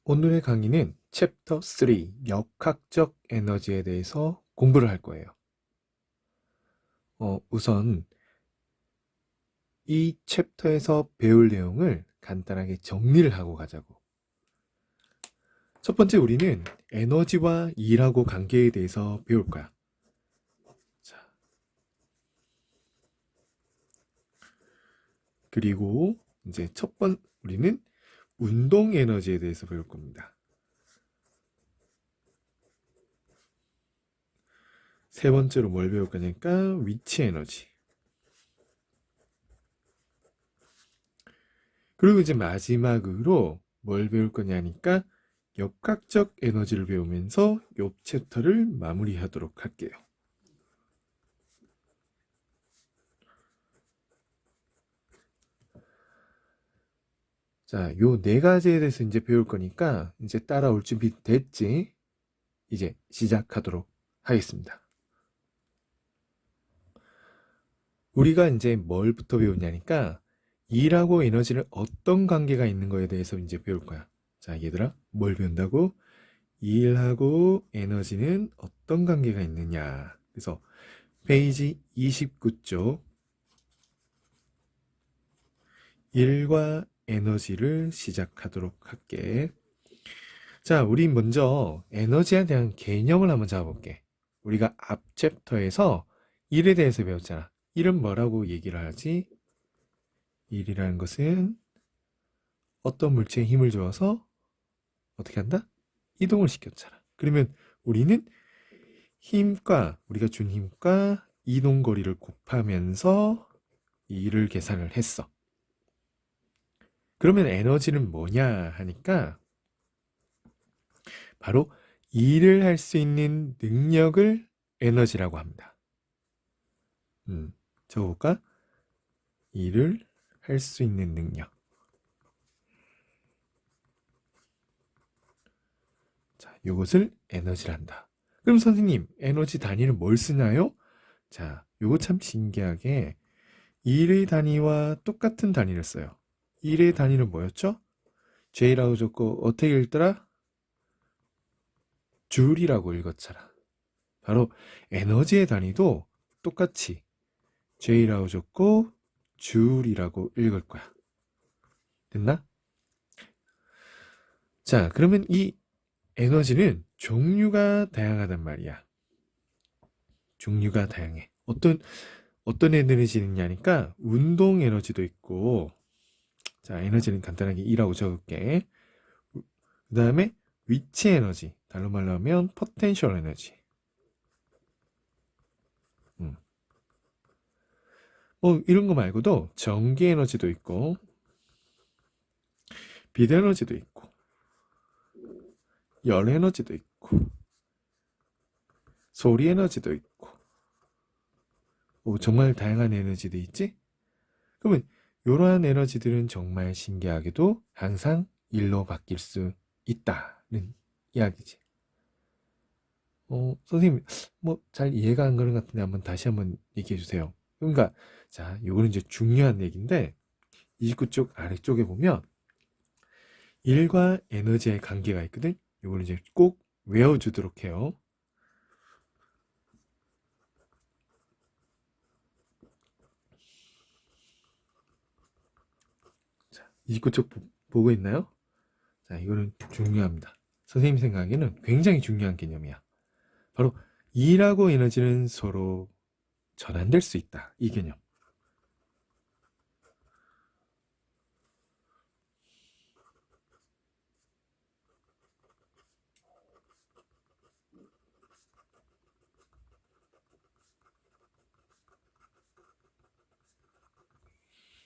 오늘의 강의는 챕터 3, 역학적 에너지에 대해서 공부를 할 거예요. 우선 이 챕터에서 배울 내용을 간단하게 정리를 하고 가자고. 첫 번째 우리는 에너지와 일하고 관계에 대해서 배울 거야. 자, 그리고 이제 우리는 운동 에너지에 대해서 배울 겁니다. 세 번째로 뭘 배울 거니까 위치 에너지. 그리고 이제 마지막으로 뭘 배울 거냐니까 역학적 에너지를 배우면서 이 챕터를 마무리하도록 할게요. 자, 요 네 가지에 대해서 이제 배울 거니까 이제 따라올 준비 됐지? 이제 시작하도록 하겠습니다. 우리가 이제 뭘부터 배우냐니까 일하고 에너지는 어떤 관계가 있는 거에 대해서 이제 배울 거야. 자, 얘들아, 뭘 배운다고? 일하고 에너지는 어떤 관계가 있느냐. 그래서 페이지 29쪽 일과 에너지를 시작하도록 할게. 자, 우리 먼저 에너지에 대한 개념을 한번 잡아볼게. 우리가 앞 챕터에서 일에 대해서 배웠잖아. 일은 뭐라고 얘기를 하지? 일이라는 것은 어떤 물체에 힘을 주어서 어떻게 한다? 이동을 시켰잖아. 그러면 우리는 우리가 준 힘과 이동 거리를 곱하면서 이 일을 계산을 했어. 그러면 에너지는 뭐냐 하니까 바로 일을 할 수 있는 능력을 에너지라고 합니다. 적어볼까? 일을 할 수 있는 능력. 자, 이것을 에너지를 한다. 그럼 선생님, 에너지 단위는 뭘 쓰나요? 자, 요거 참 신기하게 일의 단위와 똑같은 단위를 써요. 일의 단위는 뭐였죠? J라고 적고 어떻게 읽더라? 줄이라고 읽었잖아. 바로 에너지의 단위도 똑같이 J라고 적고 줄이라고 읽을 거야. 됐나? 자, 그러면 이 에너지는 종류가 다양하단 말이야. 종류가 다양해. 어떤 에너지느냐니까 운동 에너지도 있고, 자, 에너지는 간단하게 E라고 적을게. 그 다음에 위치 에너지, 다른 말로 하면 포텐셜 에너지. 이런 거 말고도 전기 에너지도 있고, 빛 에너지도 있고, 열 에너지도 있고, 소리 에너지도 있고, 정말 다양한 에너지도 있지? 그러면 이러한 에너지들은 정말 신기하게도 항상 일로 바뀔 수 있다는 이야기지. 선생님, 뭐 잘 이해가 안 가는 것 같은데 다시 한번 얘기해 주세요. 그러니까 자, 요거는 이제 중요한 얘기인데 29쪽 아래쪽에 보면 일과 에너지의 관계가 있거든. 요거는 이제 꼭 외워주도록 해요. 자, 29쪽 보고 있나요? 자, 이거는 중요합니다. 선생님 생각에는 굉장히 중요한 개념이야. 바로 일하고 에너지는 서로 전환될 수 있다. 이 개념.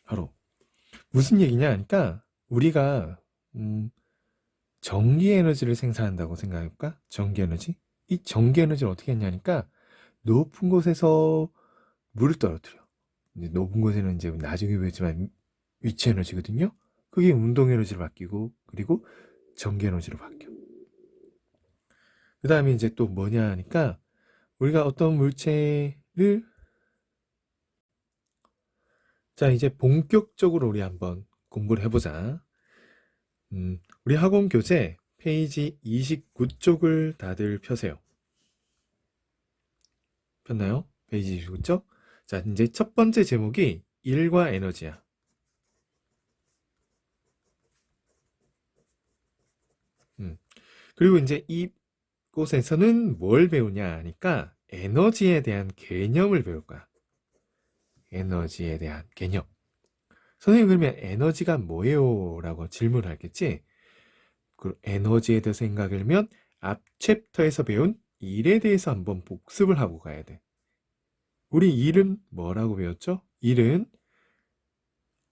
바로 무슨 얘기냐 하니까 우리가 전기 에너지를 생산한다고 생각해볼까? 전기 에너지? 이 전기 에너지를 어떻게 했냐니까 높은 곳에서 물을 떨어뜨려. 이제 높은 곳에는 이제 나중에 배우지만 위치 에너지거든요. 그게 운동 에너지로 바뀌고 그리고 전기 에너지로 바뀌어. 그 다음에 이제 또 뭐냐 하니까 우리가 어떤 물체를 자 이제 본격적으로 우리 한번 공부를 해보자. 우리 학원 교재 페이지 29쪽을 다들 펴세요. 폈나요? 페이지 29쪽? 자, 이제 첫 번째 제목이 일과 에너지야. 그리고 이제 이곳에서는 뭘 배우냐 하니까 에너지에 대한 개념을 배울 거야. 에너지에 대한 개념. 선생님 그러면 에너지가 뭐예요? 라고 질문을 하겠지? 그 에너지에 대해서 생각을 하면 앞 챕터에서 배운 일에 대해서 한번 복습을 하고 가야 돼. 우리 일은 뭐라고 배웠죠? 일은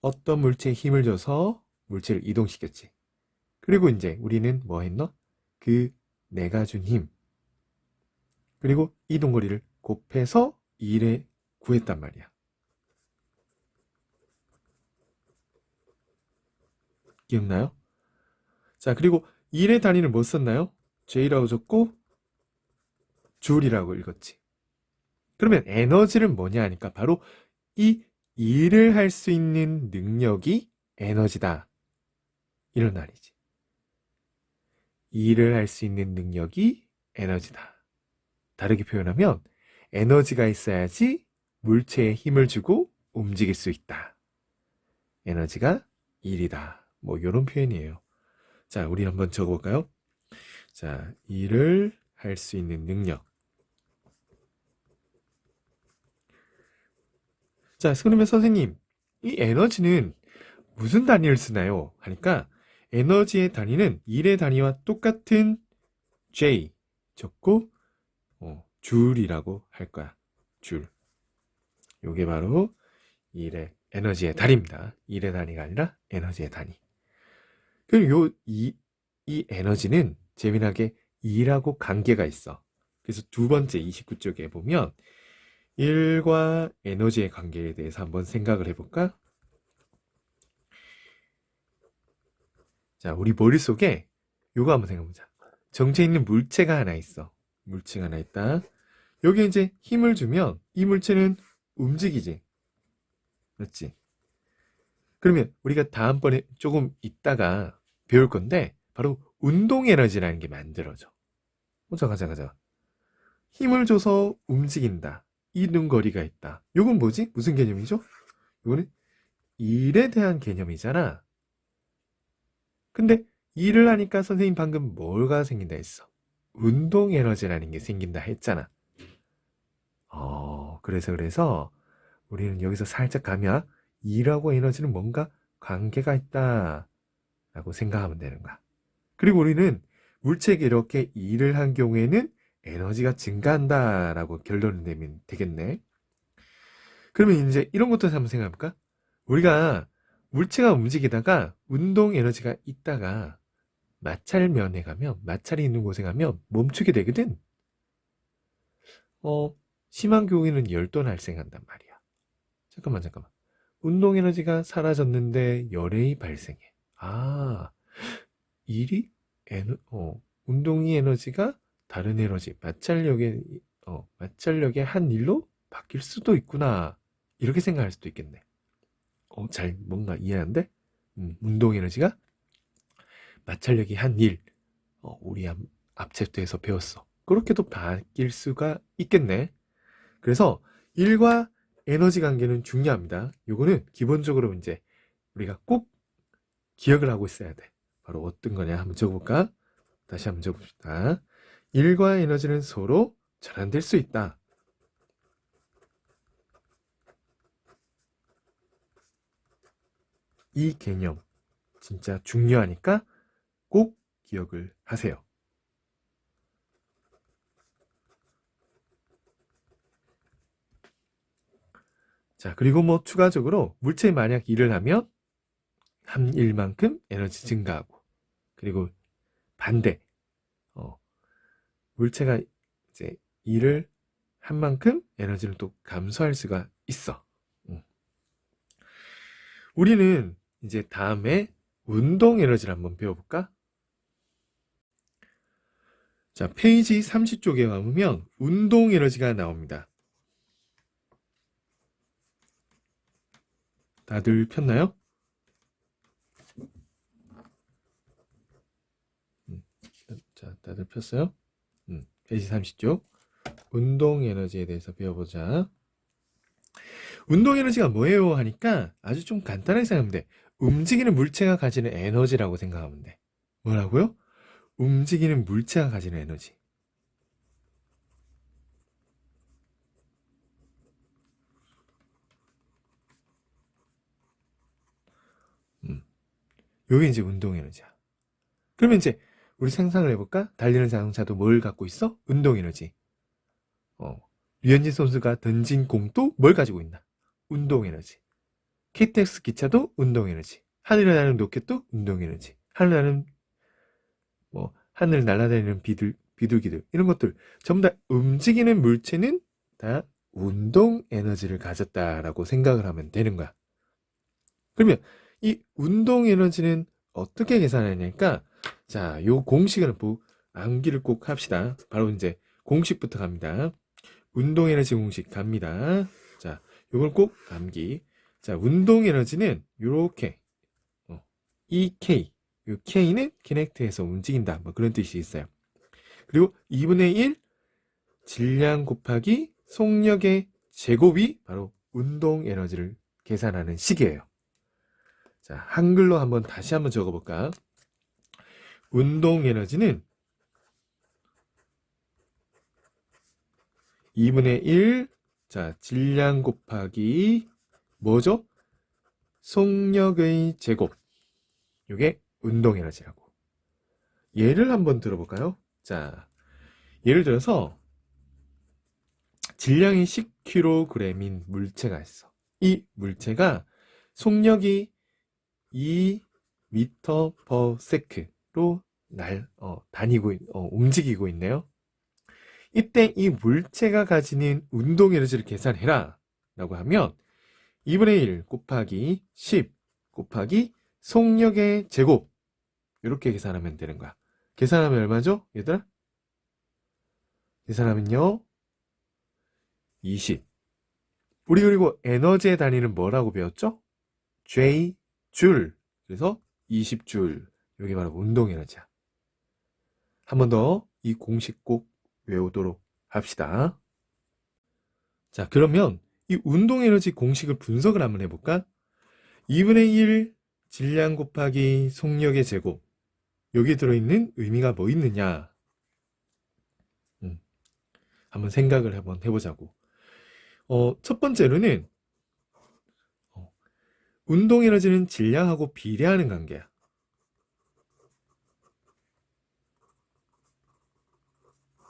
어떤 물체에 힘을 줘서 물체를 이동시켰지. 그리고 이제 우리는 뭐 했노? 그 내가 준 힘. 그리고 이동거리를 곱해서 일에 구했단 말이야. 기억나요? 자, 그리고 일의 단위는 뭐 썼나요? J라고 적고 줄이라고 읽었지. 그러면 에너지는 뭐냐 하니까 바로 이 일을 할 수 있는 능력이 에너지다. 이런 말이지. 일을 할 수 있는 능력이 에너지다. 다르게 표현하면 에너지가 있어야지 물체에 힘을 주고 움직일 수 있다. 에너지가 일이다. 뭐 이런 표현이에요. 자, 우리 한번 적어볼까요? 자, 일을 할 수 있는 능력. 자, 그러면 선생님, 이 에너지는 무슨 단위를 쓰나요? 하니까 에너지의 단위는 일의 단위와 똑같은 J 적고 줄이라고 할 거야. 줄. 요게 바로 일의 에너지의 단위입니다. 일의 단위가 아니라 에너지의 단위. 그럼 이 에너지는 재미나게 일하고 관계가 있어. 그래서 두 번째 29쪽에 보면 일과 에너지의 관계에 대해서 한번 생각을 해볼까? 자, 우리 머릿속에 요거 한번 생각해보자. 정체 있는 물체가 하나 있어. 물체가 하나 있다. 여기에 이제 힘을 주면 이 물체는 움직이지. 맞지? 그러면 우리가 다음번에 조금 있다가 배울 건데 바로 운동 에너지라는 게 만들어져. 가자. 힘을 줘서 움직인다. 이동거리가 있다. 요건 뭐지? 무슨 개념이죠? 요거는 일에 대한 개념이잖아. 근데 일을 하니까 선생님 방금 뭐가 생긴다 했어? 운동 에너지라는 게 생긴다 했잖아. 그래서 우리는 여기서 살짝 가면 일하고 에너지는 뭔가 관계가 있다 라고 생각하면 되는 거야. 그리고 우리는 물체에게 이렇게 일을 한 경우에는 에너지가 증가한다 라고 결론을 내면 되겠네. 그러면 이제 이런 것도 한번 생각해볼까? 우리가 물체가 움직이다가 운동 에너지가 있다가 마찰면에 가면, 마찰이 있는 곳에 가면 멈추게 되거든. 심한 경우에는 열도 발생한단 말이야. 잠깐만. 운동 에너지가 사라졌는데 열이 발생해. 일이 운동이 에너지가 다른 에너지, 마찰력의 한 일로 바뀔 수도 있구나. 이렇게 생각할 수도 있겠네. 뭔가 이해하는데? 운동 에너지가 마찰력이 한 일, 우리 앞 챕터에서 배웠어. 그렇게도 바뀔 수가 있겠네. 그래서 일과 에너지 관계는 중요합니다. 요거는 기본적으로 이제 우리가 꼭 기억을 하고 있어야 돼. 바로 어떤 거냐 한번 적어볼까? 다시 한번 적어봅시다. 일과 에너지는 서로 전환될 수 있다. 이 개념 진짜 중요하니까 꼭 기억을 하세요. 자, 그리고 뭐 추가적으로 물체에 만약 일을 하면 한 일만큼 에너지 증가하고, 그리고 반대, 물체가 이제 일을 한 만큼 에너지를 또 감소할 수가 있어. 우리는 이제 다음에 운동 에너지를 한번 배워볼까? 자, 페이지 30쪽에 가보면 운동 에너지가 나옵니다. 다들 폈나요? 다들 폈어요? 페이지 30쪽. 운동 에너지에 대해서 배워보자. 운동 에너지가 뭐예요? 하니까 아주 좀 간단하게 생각하면 돼. 움직이는 물체가 가지는 에너지라고 생각하면 돼. 뭐라고요? 움직이는 물체가 가지는 에너지. 요게 이제 운동 에너지야. 그러면 이제 우리 상상을 해볼까? 달리는 자동차도 뭘 갖고 있어? 운동 에너지. 류현진 선수가 던진 공도 뭘 가지고 있나? 운동 에너지. KTX 기차도 운동 에너지. 하늘을 나는 로켓도 운동 에너지. 하늘 날아다니는 비둘기들 이런 것들 전부 다 움직이는 물체는 다 운동 에너지를 가졌다라고 생각을 하면 되는 거야. 그러면 이 운동 에너지는 어떻게 계산하냐니까 자, 요 공식을 암기를 꼭 합시다. 바로 이제 공식부터 갑니다. 운동 에너지 공식 갑니다. 자, 요걸 꼭 암기. 자, 운동 에너지는 요렇게 EK, 요 K는 키넥트에서 움직인다. 뭐 그런 뜻이 있어요. 그리고 2분의 1 질량 곱하기 속력의 제곱이 바로 운동 에너지를 계산하는 식이에요. 자, 한글로 다시 한번 적어볼까? 운동 에너지는 2분의 1, 자, 질량 곱하기 뭐죠? 속력의 제곱. 이게 운동 에너지라고. 예를 한번 들어볼까요? 자, 예를 들어서 질량이 10kg인 물체가 있어. 이 물체가 속력이 2m/s로 움직이고 있네요. 이때 이 물체가 가지는 운동 에너지를 계산해라 라고 하면 2분의 1 곱하기 10 곱하기 속력의 제곱 이렇게 계산하면 되는 거야. 계산하면 얼마죠? 얘들아? 계산하면요 20. 우리 그리고 에너지의 단위는 뭐라고 배웠죠? J 줄. 그래서 20줄. 여기 바로 운동 에너지야. 한 번 더 이 공식 꼭 외우도록 합시다. 자, 그러면 이 운동 에너지 공식을 분석을 한번 해볼까? 2분의 1 질량 곱하기 속력의 제곱. 여기에 들어있는 의미가 뭐 있느냐? 한번 생각을 한번 해보자고. 첫 번째로는 운동 에너지는 질량하고 비례하는 관계야.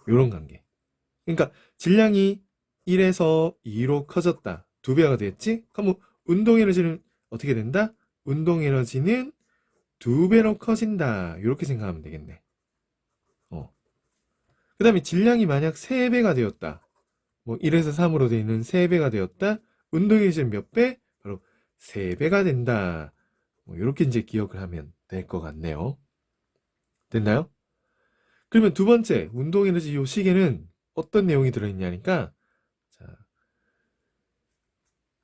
이런 관계. 그러니까 질량이 1에서 2로 커졌다. 2배가 됐지? 그럼 운동 에너지는 어떻게 된다? 운동 에너지는 2배로 커진다. 이렇게 생각하면 되겠네. 그 다음에 질량이 만약 3배가 되었다. 1에서 3으로 되어 있는 3배가 되었다. 운동 에너지는 몇 배? 바로 3배가 된다. 이렇게 이제 기억을 하면 될 것 같네요. 됐나요? 그러면 두 번째, 운동 에너지 이 시계는 어떤 내용이 들어있냐니까, 자,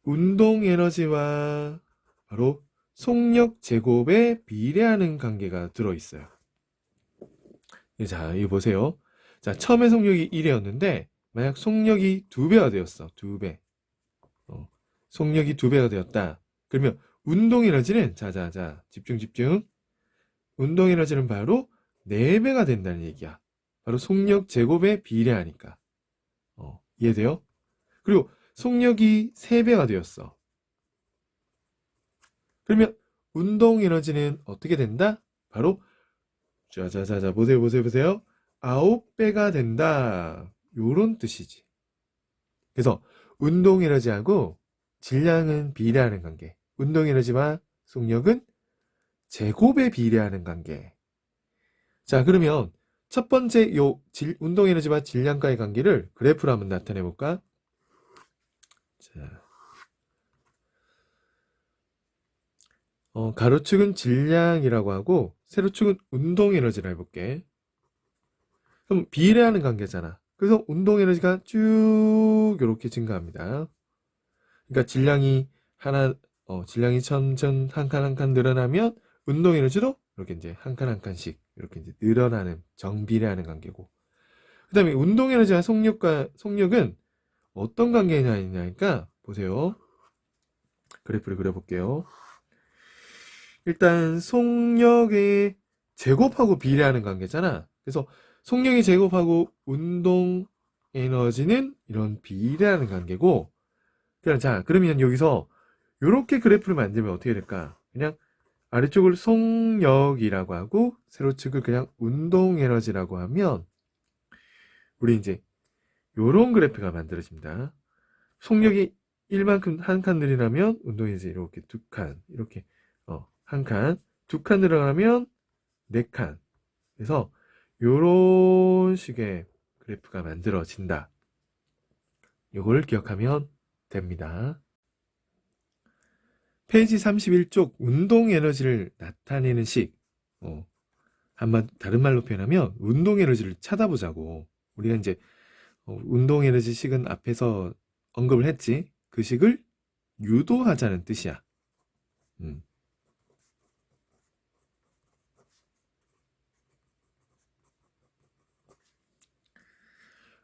운동 에너지와 바로 속력 제곱에 비례하는 관계가 들어있어요. 자, 이거 보세요. 자, 처음에 속력이 1이었는데, 만약 속력이 2배가 되었어. 2배. 속력이 2배가 되었다. 그러면 운동 에너지는, 자, 집중. 운동 에너지는 바로 4배가 된다는 얘기야. 바로 속력 제곱에 비례하니까. 이해돼요? 그리고 속력이 3배가 되었어. 그러면 운동 에너지는 어떻게 된다? 바로 자, 보세요. 9배가 된다. 요런 뜻이지. 그래서 운동 에너지하고 질량은 비례하는 관계. 운동 에너지와 속력은 제곱에 비례하는 관계. 자, 그러면 첫 번째 운동 에너지와 질량과의 관계를 그래프로 한번 나타내 볼까? 자, 가로축은 질량이라고 하고 세로축은 운동 에너지를 해볼게. 그럼 비례하는 관계잖아. 그래서 운동 에너지가 쭉 이렇게 증가합니다. 그러니까 질량이 질량이 점점 한 칸 한 칸 늘어나면 운동 에너지도 이렇게 이제 한 칸 한 칸씩 이렇게 이제 늘어나는 정비례하는 관계고. 그다음에 운동 에너지와 속력은 어떤 관계냐니까 보세요. 그래프를 그려볼게요. 일단 속력의 제곱하고 비례하는 관계잖아. 그래서 속력이 제곱하고 운동 에너지는 이런 비례하는 관계고. 자, 그러면 여기서 이렇게 그래프를 만들면 어떻게 될까? 그냥 아래쪽을 속력이라고 하고 세로축을 그냥 운동 에너지라고 하면 우리 이제 요런 그래프가 만들어집니다. 속력이 1만큼 한 칸 늘어나면 운동 에너지 이렇게 두 칸, 이렇게 한 칸, 두 칸 늘어나면 네 칸. 그래서 요런 식의 그래프가 만들어진다. 요걸 기억하면 됩니다. 페이지 31쪽 운동 에너지를 나타내는 식. 다른 말로 표현하면 운동 에너지를 찾아보자고. 우리가 이제 운동 에너지 식은 앞에서 언급을 했지. 그 식을 유도하자는 뜻이야.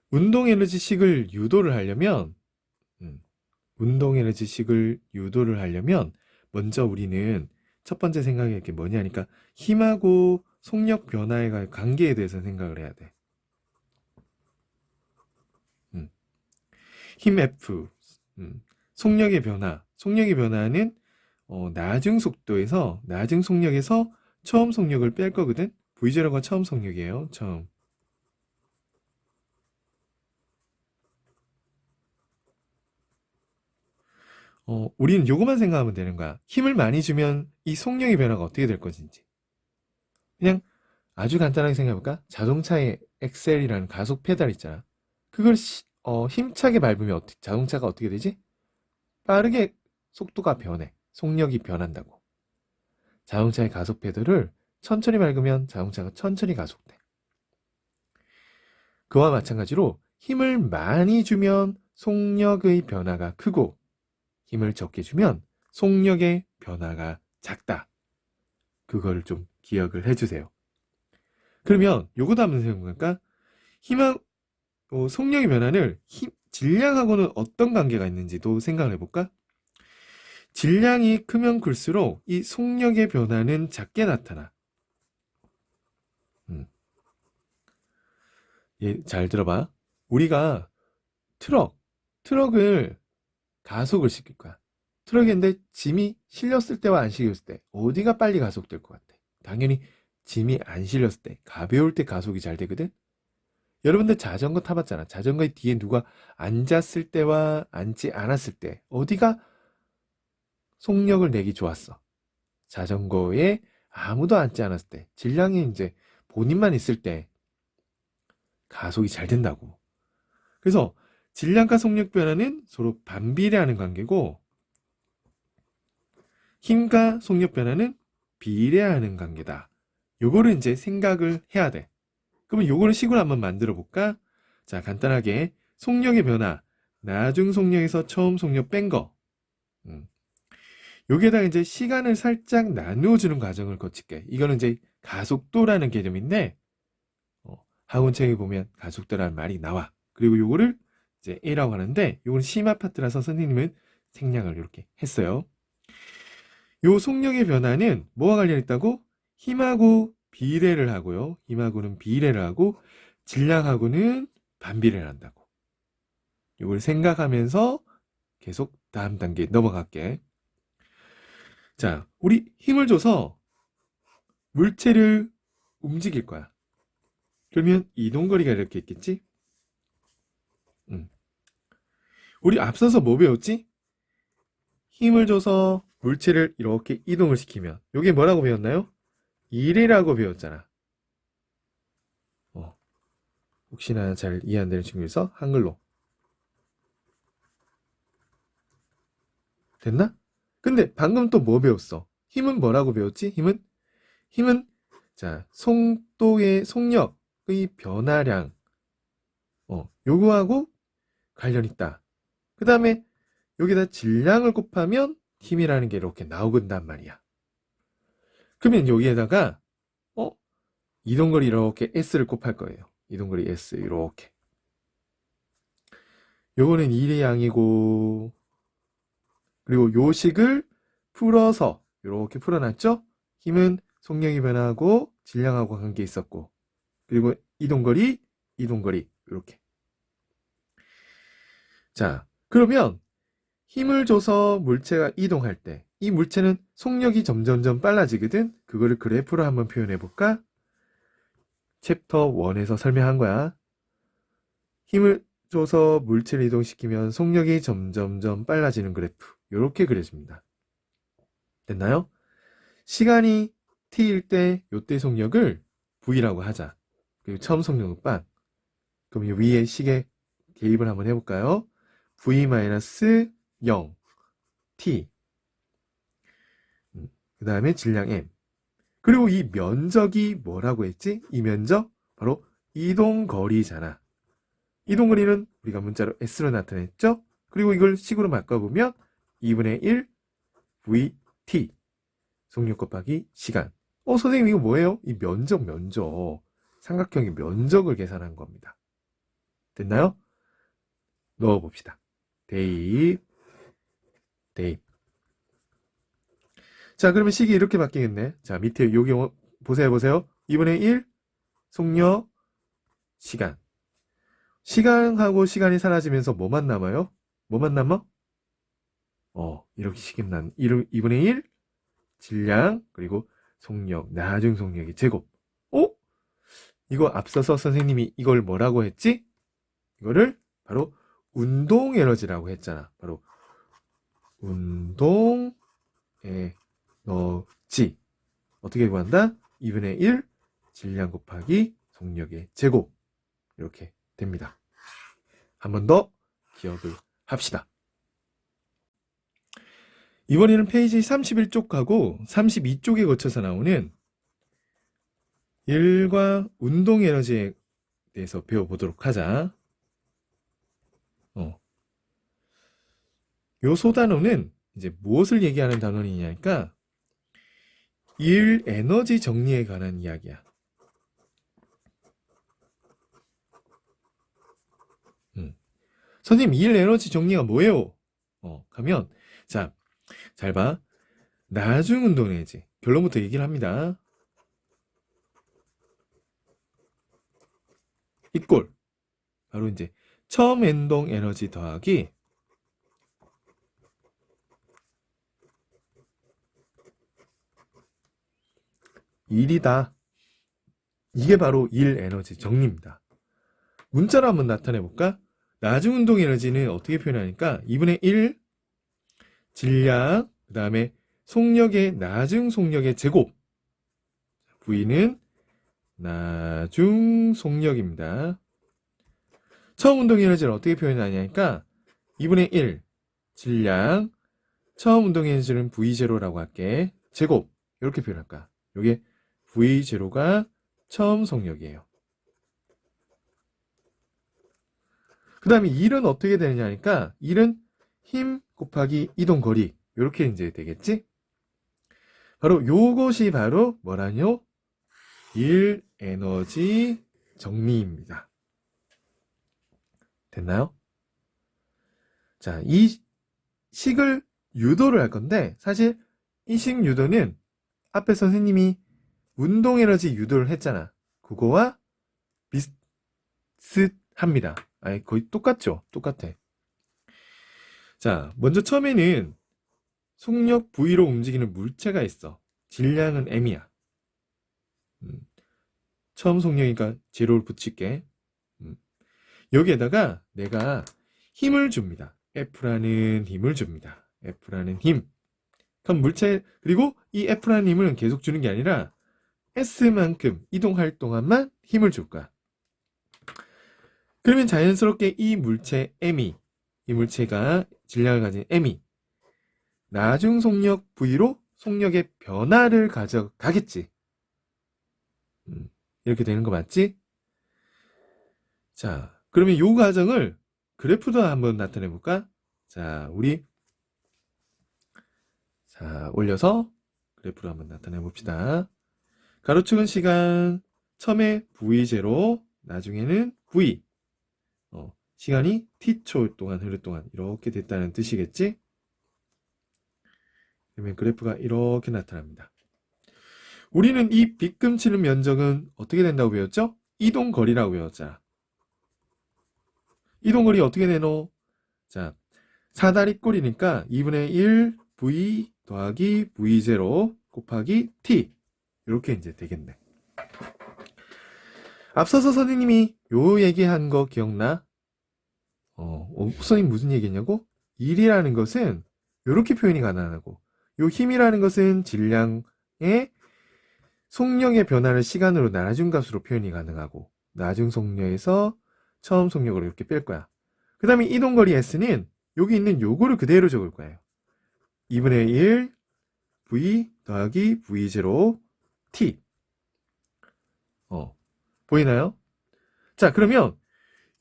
운동 에너지 식을 유도를 하려면 먼저 우리는 첫 번째 생각이 게 뭐냐니까 힘하고 속력 변화의 관계에 대해서 생각을 해야 돼. 힘 F, 속력의 변화는 나중 속력에서 처음 속력을 뺄 거거든. V0가 처음 속력이에요. 처음. 우리는 요것만 생각하면 되는 거야. 힘을 많이 주면 이 속력의 변화가 어떻게 될 것인지. 그냥 아주 간단하게 생각해볼까? 자동차의 엑셀이라는 가속 페달 있잖아. 그걸 힘차게 밟으면 자동차가 어떻게 되지? 빠르게 속도가 변해. 속력이 변한다고. 자동차의 가속 페달을 천천히 밟으면 자동차가 천천히 가속돼. 그와 마찬가지로 힘을 많이 주면 속력의 변화가 크고 힘을 적게 주면 속력의 변화가 작다. 그거를 좀 기억을 해주세요. 그러면 요거도 한번 생각해볼까? 속력의 변화를 질량하고는 어떤 관계가 있는지도 생각을 해볼까? 질량이 크면 클수록 이 속력의 변화는 작게 나타나. 잘 들어봐. 우리가 트럭을 가속을 시킬 거야. 트럭인데 짐이 실렸을 때와 안 실렸을 때 어디가 빨리 가속될 것 같아? 당연히 짐이 안 실렸을 때, 가벼울 때 가속이 잘 되거든? 여러분들 자전거 타봤잖아. 자전거의 뒤에 누가 앉았을 때와 앉지 않았을 때 어디가 속력을 내기 좋았어? 자전거에 아무도 앉지 않았을 때, 질량이 이제 본인만 있을 때 가속이 잘 된다고. 그래서 질량과 속력 변화는 서로 반비례하는 관계고 힘과 속력 변화는 비례하는 관계다. 요거를 이제 생각을 해야 돼. 그러면 요거를 식으로 한번 만들어 볼까? 자, 간단하게 속력의 변화, 나중 속력에서 처음 속력 뺀 거. 여기에다가 이제 시간을 살짝 나누어 주는 과정을 거칠게. 이거는 이제 가속도라는 개념인데 학원책에 보면 가속도라는 말이 나와. 그리고 요거를 이제 A라고 하는데 요건 심화 파트라서 선생님은 생략을 이렇게 했어요. 요 속력의 변화는 뭐와 관련있다고? 힘하고 비례를 하고요. 힘하고는 비례를 하고 질량하고는 반비례를 한다고. 이걸 생각하면서 계속 다음 단계 넘어갈게. 자, 우리 힘을 줘서 물체를 움직일 거야. 그러면 이동거리가 이렇게 있겠지? 우리 앞서서 뭐 배웠지? 힘을 줘서 물체를 이렇게 이동을 시키면 이게 뭐라고 배웠나요? 이래라고 배웠잖아. 혹시나 잘 이해 안 되는 친구에서 한글로. 됐나? 근데 방금 또 뭐 배웠어? 힘은 뭐라고 배웠지? 힘은 자, 속도의 속력의 변화량. 요거하고 관련 있다. 그 다음에 여기다 질량을 곱하면 힘이라는 게 이렇게 나오건단 말이야. 그러면 여기에다가 이동거리 이렇게 S를 곱할 거예요. 이동거리 S 이렇게. 요거는 1의 양이고, 그리고 요 식을 풀어서 이렇게 풀어놨죠? 힘은 속력이 변하고 질량하고 관계 있었고, 그리고 이동거리 이렇게. 자, 그러면 힘을 줘서 물체가 이동할 때 이 물체는 속력이 점점점 빨라지거든. 그거를 그래프로 한번 표현해 볼까? 챕터 1에서 설명한 거야. 힘을 줘서 물체를 이동시키면 속력이 점점점 빨라지는 그래프. 이렇게 그려집니다. 됐나요? 시간이 t일 때 요때 속력을 v라고 하자. 그리고 처음 속력은 빵. 그럼 이 위에 식에 대입을 한번 해볼까요? v-0 t. 그 다음에 질량 m. 그리고 이 면적이 뭐라고 했지? 이 면적? 바로 이동거리잖아. 이동거리는 우리가 문자로 s로 나타냈죠? 그리고 이걸 식으로 바꿔보면 2분의 1 vt. 속력 곱하기 시간. 선생님 이거 뭐예요? 이 면적. 삼각형의 면적을 계산한 겁니다. 됐나요? 넣어봅시다. 대입. 자, 그러면 식이 이렇게 바뀌겠네. 자, 밑에 여기 보세요. 2분의 1 속력 시간. 시간하고 시간이 사라지면서 뭐만 남아요? 뭐만 남아? 이렇게 식이 난 2분의 1 질량 그리고 속력, 나중 속력의 제곱. 이거 앞서서 선생님이 이걸 뭐라고 했지? 이거를 바로 운동 에너지라고 했잖아. 바로 운동 에너지. 어떻게 구한다? 2분의 1 질량 곱하기 속력의 제곱. 이렇게 됩니다. 한 번 더 기억을 합시다. 이번에는 페이지 31쪽하고 32쪽에 거쳐서 나오는 일과 운동 에너지에 대해서 배워보도록 하자. 요 소단어는 이제 무엇을 얘기하는 단원이냐니까 일 에너지 정리에 관한 이야기야. 선생님, 일 에너지 정리가 뭐예요? 가면 자, 잘 봐. 나중 운동 에너지. 결론부터 얘기를 합니다. 이꼴 바로 이제 처음 행동 에너지 더하기 일이다. 이게 바로 일 에너지 정리입니다. 문자로 한번 나타내 볼까? 나중 운동 에너지는 어떻게 표현하니까 2분의 1 질량 그 다음에 속력의 나중 속력의 제곱. V는 나중 속력입니다. 처음 운동 에너지를 어떻게 표현하냐니까 2분의 1 질량 처음 운동 에너지는 V0라고 할게. 제곱 이렇게 표현할까? 이게 V0가 처음 속력이에요. 그 다음에 1은 어떻게 되느냐니까 1은 힘 곱하기 이동거리 이렇게 이제 되겠지? 바로 요것이 바로 뭐라뇨? 일 에너지 정리입니다. 됐나요? 자, 이 식을 유도를 할 건데 사실 이 식 유도는 앞에 선생님이 운동 에너지 유도를 했잖아. 그거와 비슷합니다. 아니, 거의 똑같죠? 똑같아. 자, 먼저 처음에는 속력 V로 움직이는 물체가 있어. 질량은 M이야. 처음 속력이니까 제로를 붙일게. 여기에다가 내가 힘을 줍니다. F라는 힘을 줍니다. F라는 힘. 그럼 물체, 그리고 이 F라는 힘을 계속 주는 게 아니라 S만큼 이동할 동안만 힘을 줄 거야. 그러면 자연스럽게 이 물체 M이, 이 물체가 질량을 가진 M이 나중 속력 V로 속력의 변화를 가져가겠지. 이렇게 되는 거 맞지? 자, 그러면 이 과정을 그래프도 한번 나타내 볼까? 자, 자, 올려서 그래프로 한번 나타내 봅시다. 가로축은 시간, 처음에 V0, 나중에는 V. 시간이 t초 동안 흐를 동안 이렇게 됐다는 뜻이겠지? 그러면 그래프가 이렇게 나타납니다. 우리는 이 빗금치는 면적은 어떻게 된다고 배웠죠? 이동거리라고 배웠잖아. 이동거리 어떻게 되노? 자, 사다리 꼴이니까 2분의 1 V 더하기 V0 곱하기 T. 이렇게 이제 되겠네. 앞서서 선생님이 요 얘기한 거 기억나? 선생님 무슨 얘기했냐고? 일이라는 것은 이렇게 표현이 가능하고, 요 힘이라는 것은 질량의 속력의 변화를 시간으로 나중 값으로 표현이 가능하고, 나중 속력에서 처음 속력으로 이렇게 뺄 거야. 그 다음에 이동거리 S는 여기 있는 요거를 그대로 적을 거예요. 2분의 1 V 더하기 V0 T. 보이나요? 자, 그러면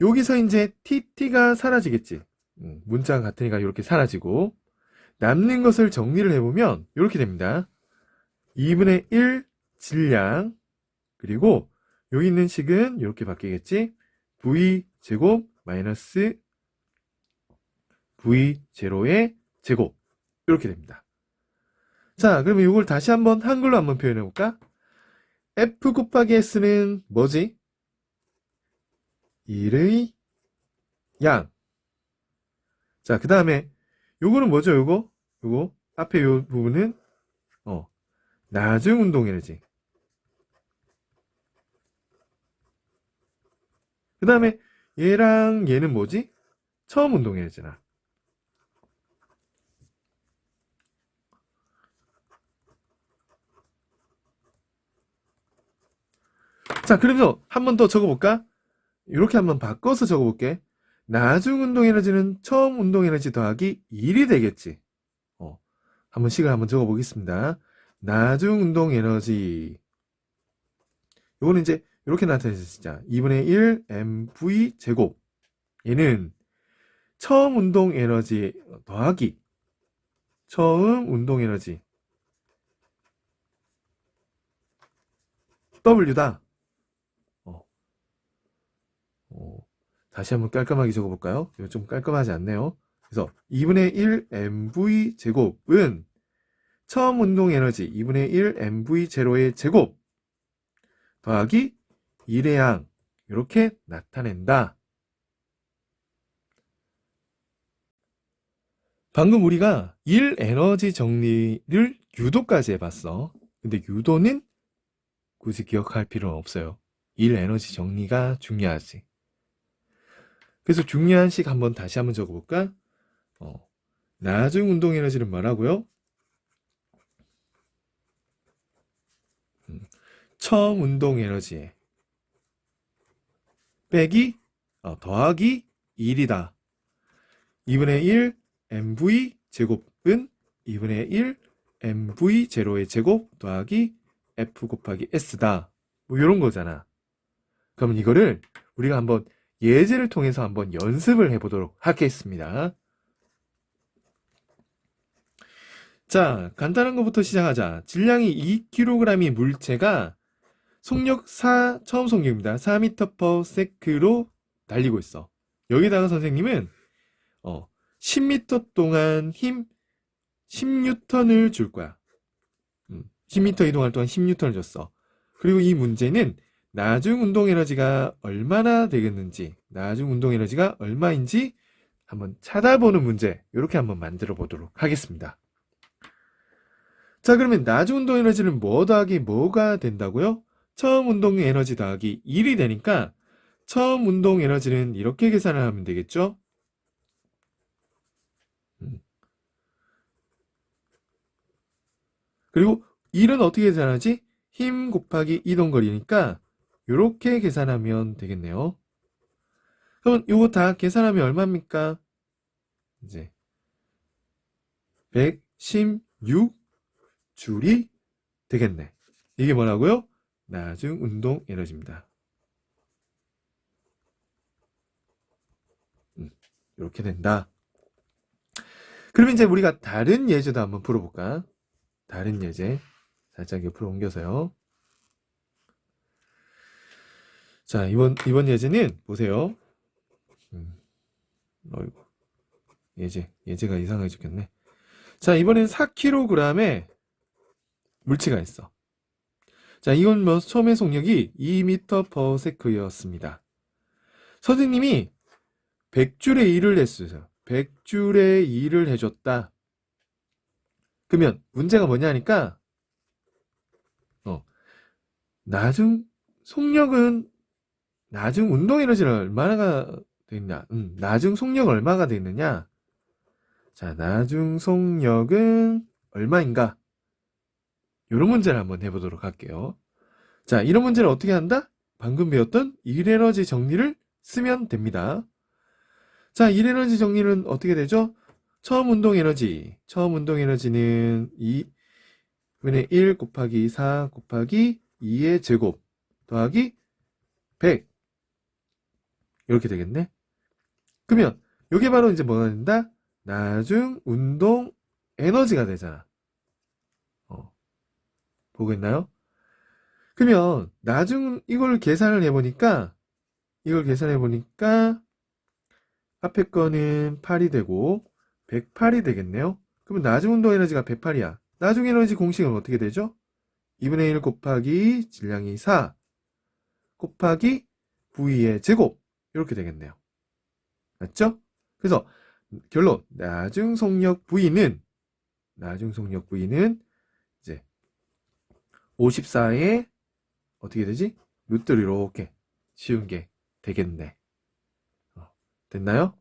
여기서 이제 TT가 사라지겠지. 문자가 같으니까 이렇게 사라지고, 남는 것을 정리를 해보면 이렇게 됩니다. 2분의 1 질량, 그리고 여기 있는 식은 이렇게 바뀌겠지. V제곱 마이너스 V0의 제곱. 이렇게 됩니다. 자, 그러면 이걸 다시 한번 한글로 한번 표현해 볼까? F 곱하기 S는 뭐지? 1의 양. 자, 그 다음에 요거는 뭐죠? 요거 앞에 요 부분은 나중 운동 에너지. 그 다음에 얘랑 얘는 뭐지? 처음 운동 에너지나. 자, 그래서 한 번 더 적어볼까? 이렇게 한번 바꿔서 적어볼게. 나중 운동 에너지는 처음 운동 에너지 더하기 1이 되겠지. 한번 식을 한번 적어보겠습니다. 나중 운동 에너지. 요거는 이제 이렇게 나타내서 진짜 2분의 1 mv 제곱. 얘는 처음 운동 에너지 더하기 처음 운동 에너지 W다. 다시 한번 깔끔하게 적어볼까요? 이거 좀 깔끔하지 않네요. 그래서 2분의 1 mv 제곱은 처음 운동 에너지 2분의 1 mv 제로의 제곱 더하기 1의 양, 이렇게 나타낸다. 방금 우리가 1 에너지 정리를 유도까지 해봤어. 근데 유도는 굳이 기억할 필요는 없어요. 1 에너지 정리가 중요하지. 그래서 중요한 식 한번 다시 한번 적어볼까? 나중 운동 에너지는 뭐라고요? 처음 운동 에너지에 빼기 더하기 1이다. 2분의 1 mv 제곱은 2분의 1 mv 제로의 제곱 더하기 f 곱하기 s다. 뭐 이런 거잖아. 그러면 이거를 우리가 한번 예제를 통해서 한번 연습을 해보도록 하겠습니다. 자, 간단한 것부터 시작하자. 질량이 2kg의 물체가 속력 처음 속력입니다. 4m/s로 달리고 있어. 여기다가 선생님은 10m 동안 힘 10N을 줄 거야. 10m 이동할 동안 10N을 줬어. 그리고 이 문제는 나중 운동 에너지가 얼마나 되겠는지, 나중 운동 에너지가 얼마인지 한번 찾아보는 문제, 이렇게 한번 만들어 보도록 하겠습니다. 자, 그러면 나중 운동 에너지는 뭐 더하기 뭐가 된다고요? 처음 운동 에너지 더하기 1이 되니까 처음 운동 에너지는 이렇게 계산을 하면 되겠죠? 그리고 1은 어떻게 계산하지? 힘 곱하기 이동거리니까 이렇게 계산하면 되겠네요. 그럼 이거 다 계산하면 얼마입니까? 이제 116줄이 되겠네. 이게 뭐라고요? 나중 운동 에너지입니다. 이렇게 된다. 그러면 이제 우리가 다른 예제도 한번 풀어볼까? 다른 예제 살짝 옆으로 옮겨서요. 자, 이번 예제는 보세요. 어이구, 예제가 이상하게 적혔네. 자, 이번엔 4kg의 물체가 있어. 자, 이건 뭐 처음에 속력이 2m/s였습니다. 선생님이 100줄의 일을 했어요. 100줄의 일을 해줬다. 그러면 문제가 뭐냐 하니까 나중 속력은 나중 운동 에너지는 얼마나 되느냐? 나중 속력 얼마가 되느냐? 자, 나중 속력은 얼마인가? 이런 문제를 한번 해보도록 할게요. 자, 이런 문제를 어떻게 한다? 방금 배웠던 일에너지 정리를 쓰면 됩니다. 자, 일에너지 정리는 어떻게 되죠? 처음 운동 에너지는 2분의 1 곱하기 4 곱하기 2의 제곱 더하기 100 이렇게 되겠네. 그러면 이게 바로 이제 뭐가 된다? 나중 운동 에너지가 되잖아. 보고 있나요? 그러면 나중 이걸 계산을 해보니까 앞에 거는 8이 되고 108이 되겠네요. 그러면 나중 운동 에너지가 108이야. 나중 에너지 공식은 어떻게 되죠? 2분의 1 곱하기 질량이 4 곱하기 V의 제곱 이렇게 되겠네요. 맞죠? 그래서 결론 나중 속력 V는 이제 54에 어떻게 되지? 루트를 이렇게 씌운 게 되겠네. 됐나요?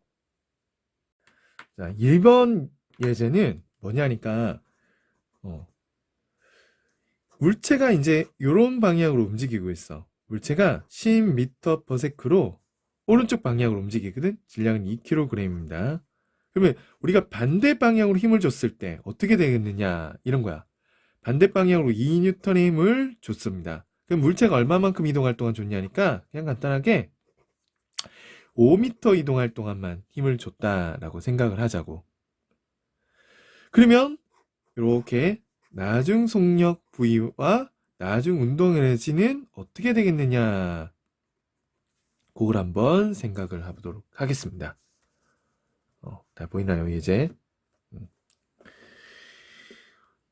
자, 1번 예제는 뭐냐니까 물체가 이제 이런 방향으로 움직이고 있어. 물체가 10m/s로 오른쪽 방향으로 움직이거든. 질량은 2kg입니다. 그러면 우리가 반대 방향으로 힘을 줬을 때 어떻게 되겠느냐 이런 거야. 반대 방향으로 2N의 힘을 줬습니다. 그럼 물체가 얼마만큼 이동할 동안 줬냐니까 그냥 간단하게 5m 이동할 동안만 힘을 줬다라고 생각을 하자고. 그러면 이렇게 나중 속력 V와 나중 운동 에너지는 어떻게 되겠느냐 그걸 한번 생각을 해보도록 하겠습니다. 다 보이나요 예제?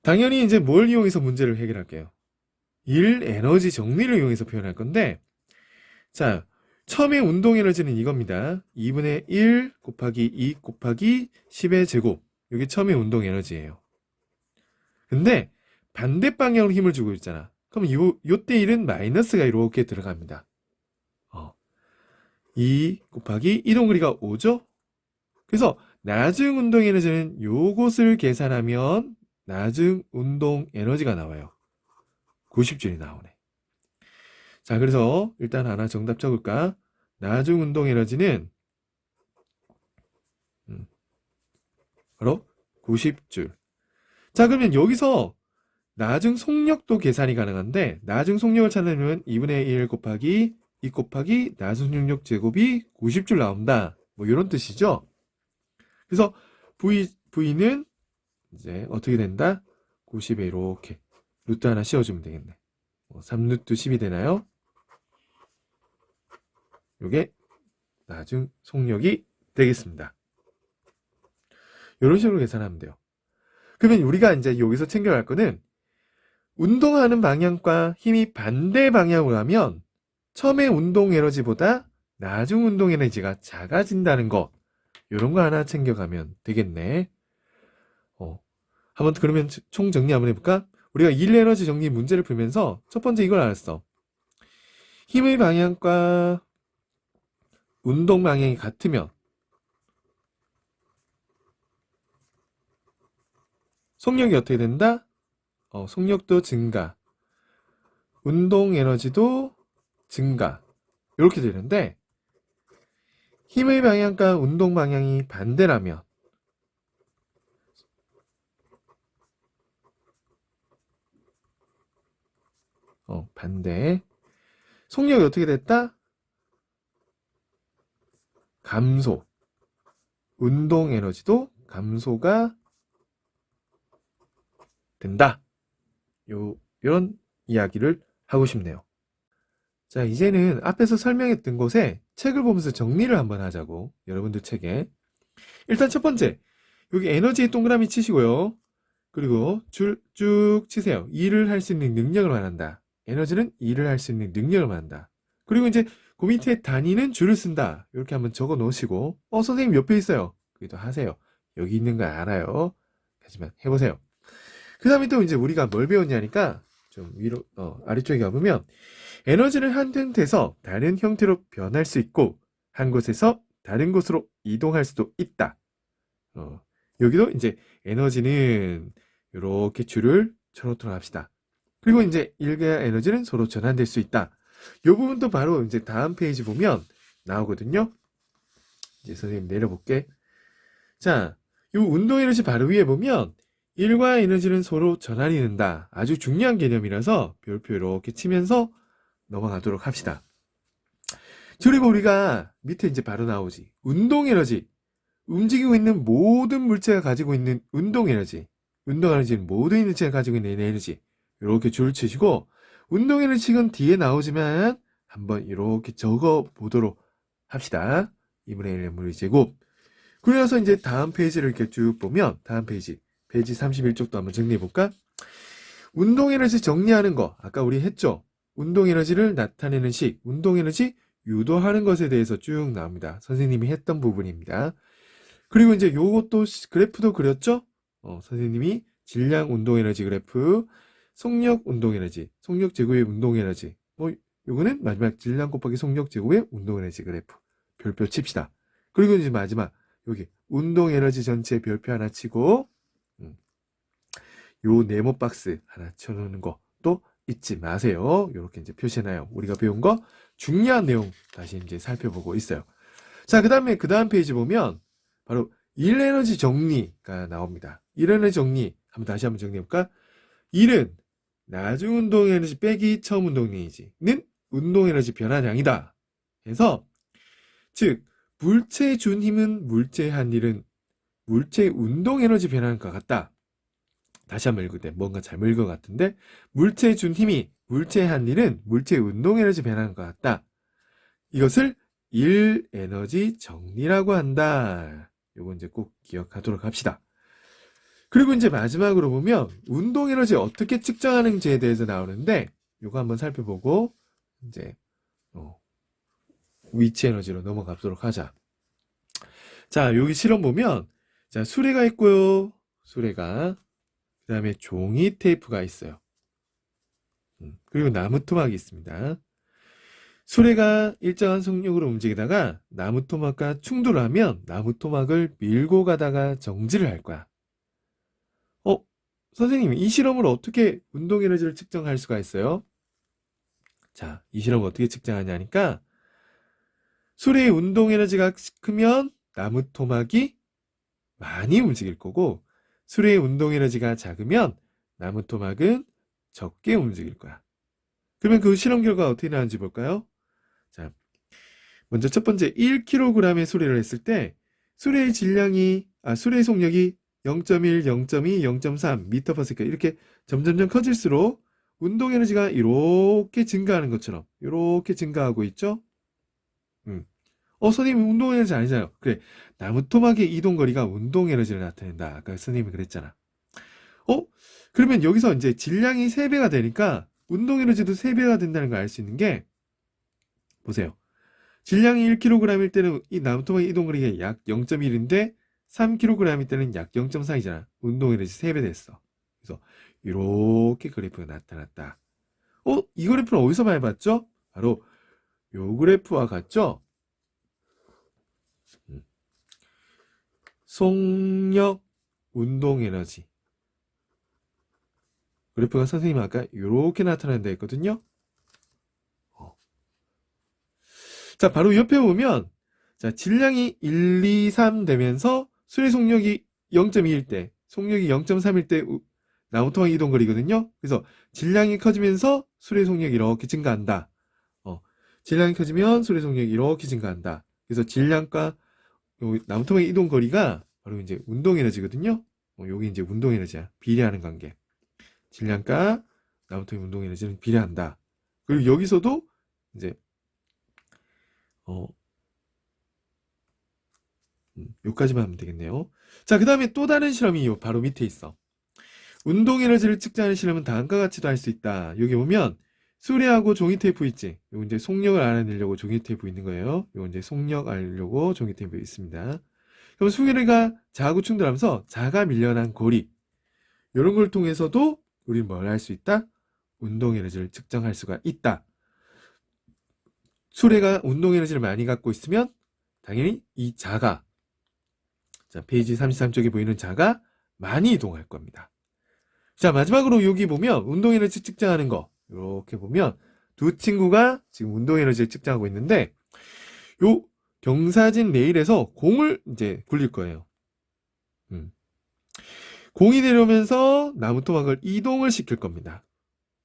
당연히 이제 뭘 이용해서 문제를 해결할게요? 일 에너지 정리를 이용해서 표현할 건데 자, 처음에 운동 에너지는 이겁니다. 2분의 1 곱하기 2 곱하기 10의 제곱 이게 처음에 운동 에너지예요. 근데 반대 방향으로 힘을 주고 있잖아. 그럼 요때 1은 마이너스가 이렇게 들어갑니다. 2 곱하기 이동거리가 5죠? 그래서 나중 운동 에너지는 요것을 계산하면 나중 운동 에너지가 나와요. 90줄이 나오네. 자, 그래서 일단 하나 정답 적을까? 나중 운동 에너지는 바로 90줄. 자, 그러면 여기서 나중 속력도 계산이 가능한데 나중 속력을 찾으려면 2분의 1 곱하기 2 곱하기 나중 속력 제곱이 90줄 나온다. 뭐 이런 뜻이죠. 그래서 V는 이제 어떻게 된다? 90에 이렇게 루트 하나 씌워주면 되겠네. 3루트 10이 되나요? 요게 나중 속력이 되겠습니다. 이런 식으로 계산하면 돼요. 그러면 우리가 이제 여기서 챙겨갈 거는 운동하는 방향과 힘이 반대 방향으로 가면 처음에 운동 에너지보다 나중 운동 에너지가 작아진다는 거 이런 거 하나 챙겨가면 되겠네. 한번 그러면 총 정리 한번 해볼까? 우리가 일 에너지 정리 문제를 풀면서 첫 번째 이걸 알았어. 힘의 방향과 운동 방향이 같으면 속력이 어떻게 된다? 속력도 증가, 운동 에너지도 증가 이렇게 되는데 힘의 방향과 운동 방향이 반대라면 반대 속력이 어떻게 됐다? 감소, 운동 에너지도 감소가 된다. 이런 이야기를 하고 싶네요. 자, 이제는 앞에서 설명했던 곳에 책을 보면서 정리를 한번 하자고. 여러분들 책에. 일단 첫 번째, 여기 에너지에 동그라미 치시고요. 그리고 줄 쭉 치세요. 일을 할 수 있는 능력을 말한다. 에너지는 일을 할 수 있는 능력을 말한다. 그리고 이제 그 밑에 단위는 줄을 쓴다. 이렇게 한번 적어 놓으시고, 선생님 옆에 있어요. 그기도 하세요. 여기 있는 거 알아요. 하지만 해보세요. 그 다음에 또 이제 우리가 뭘 배웠냐니까, 좀 위로, 아래쪽에 가보면, 에너지는 한 형태에서 다른 형태로 변할 수 있고, 한 곳에서 다른 곳으로 이동할 수도 있다. 여기도 이제 에너지는 이렇게 줄을 쳐놓도록 합시다. 그리고 이제 일과 에너지는 서로 전환될 수 있다. 이 부분도 바로 이제 다음 페이지 보면 나오거든요. 이제 선생님 내려볼게. 자, 이 운동 에너지 바로 위에 보면 일과 에너지는 서로 전환이 된다. 아주 중요한 개념이라서 별표 이렇게 치면서 넘어가도록 합시다. 그리고 우리가 밑에 이제 바로 나오지. 운동 에너지. 움직이고 있는 모든 물체가 가지고 있는 운동 에너지. 운동 에너지는 모든 물체가 가지고 있는 에너지. 이렇게 줄 치시고, 운동 에너지는 뒤에 나오지만 한번 이렇게 적어 보도록 합시다. 2분의 1의 물 제곱. 그래서 이제 다음 페이지를 이렇게 쭉 보면, 다음 페이지 31쪽도 한번 정리해 볼까? 운동 에너지 정리하는 거. 아까 우리 했죠? 운동 에너지를 나타내는 식, 운동 에너지 유도하는 것에 대해서 쭉 나옵니다. 선생님이 했던 부분입니다. 그리고 이제 요것도 그래프도 그렸죠? 선생님이 질량 운동 에너지 그래프, 속력 운동 에너지, 속력 제곱의 운동 에너지. 요거는 마지막 질량 곱하기 속력 제곱의 운동 에너지 그래프. 별표 칩시다. 그리고 이제 마지막 여기 운동 에너지 전체 별표 하나 치고 요 네모 박스 하나 쳐놓는 거 또 잊지 마세요. 요렇게 이제 표시해놔요. 우리가 배운 거 중요한 내용 다시 이제 살펴보고 있어요. 자, 그 다음 페이지 보면 바로 일 에너지 정리가 나옵니다. 일 에너지 정리 다시 한번 정리해볼까? 일은 나중 운동 에너지 빼기 처음 운동 에너지는 운동 에너지 변화량이다. 그래서 즉 물체에 준 힘은 물체에 한 일은 물체의 운동 에너지 변화량과 같다. 다시 한번 읽을 때 뭔가 잘못 읽은 것 같은데, 물체에 준 힘이 물체에 한 일은 물체의 운동 에너지 변화량과 같다. 이것을 일 에너지 정리라고 한다. 요거 이제 꼭 기억하도록 합시다. 그리고 이제 마지막으로 보면 운동 에너지 어떻게 측정하는지에 대해서 나오는데, 요거 한번 살펴보고 이제 위치 에너지로 넘어가도록 하자. 자, 여기 실험 보면 자, 수레가 있고요. 수레가. 그 다음에 종이 테이프가 있어요. 그리고 나무 토막이 있습니다. 수레가 일정한 속력으로 움직이다가 나무 토막과 충돌을 하면 나무 토막을 밀고 가다가 정지를 할 거야. 선생님, 이 실험을 어떻게 운동 에너지를 측정할 수가 있어요? 자, 이 실험을 어떻게 측정하냐니까 수레의 운동 에너지가 크면 나무 토막이 많이 움직일 거고, 수레의 운동 에너지가 작으면 나무 토막은 적게 움직일 거야. 그러면 그 실험 결과가 어떻게 나왔는지 볼까요? 자, 먼저 첫 번째 1kg의 수레를 했을 때 수레의 속력이 0.1, 0.2, 0.3 m/s 이렇게 점점점 커질수록 운동 에너지가 이렇게 증가하는 것처럼 이렇게 증가하고 있죠? 선생님 운동 에너지 아니잖아요. 그래, 나무 토막의 이동 거리가 운동 에너지를 나타낸다. 아까 선생님이 그랬잖아. 그러면 여기서 이제 질량이 3배가 되니까 운동 에너지도 3배가 된다는 걸 알 수 있는 게, 보세요. 질량이 1kg일 때는 이 나무 토막의 이동 거리가 약 0.1인데 3kg일 때는 약 0.4이잖아. 운동 에너지 3배 됐어. 그래서 이렇게 그래프가 나타났다. 이 그래프는 어디서 많이 봤죠? 바로 요 그래프와 같죠? 속력, 운동 에너지. 그래프가 선생님 아까 이렇게 나타난다 했거든요. 자, 바로 옆에 보면 자, 질량이 1, 2, 3 되면서 수레 속력이 0.2일 때, 속력이 0.3일 때 나무 토막 이동 거리거든요. 그래서 질량이 커지면서 수레 속력이 이렇게 증가한다. 질량이 커지면 수레 속력이 이렇게 증가한다. 그래서 질량과 나무 토막 이동 거리가 바로 이제 운동 에너지거든요. 여기 이제 운동 에너지야. 비례하는 관계. 질량과 나무 토막 운동 에너지는 비례한다. 그리고 여기서도 이제 요까지만 하면 되겠네요. 자, 그 다음에 또 다른 실험이 요 바로 밑에 있어. 운동 에너지를 측정하는 실험은 다음과 같이도 할 수 있다. 여기 보면 수레하고 종이 테이프 있지. 요 이제 속력을 알아내려고 종이 테이프 있는 거예요. 요 이제 속력 알려고 종이 테이프 있습니다. 그럼 수레가 자하고 충돌하면서 자가 밀려난 거리, 이런 걸 통해서도 우리는 뭘 할 수 있다? 운동 에너지를 측정할 수가 있다. 수레가 운동 에너지를 많이 갖고 있으면 당연히 이 자가, 자, 페이지 33쪽에 보이는 자가 많이 이동할 겁니다. 자, 마지막으로 여기 보면 운동 에너지 측정하는 거, 이렇게 보면 두 친구가 지금 운동 에너지를 측정하고 있는데, 요 경사진 레일에서 공을 이제 굴릴 거예요. 공이 내려오면서 나무 토막을 이동을 시킬 겁니다.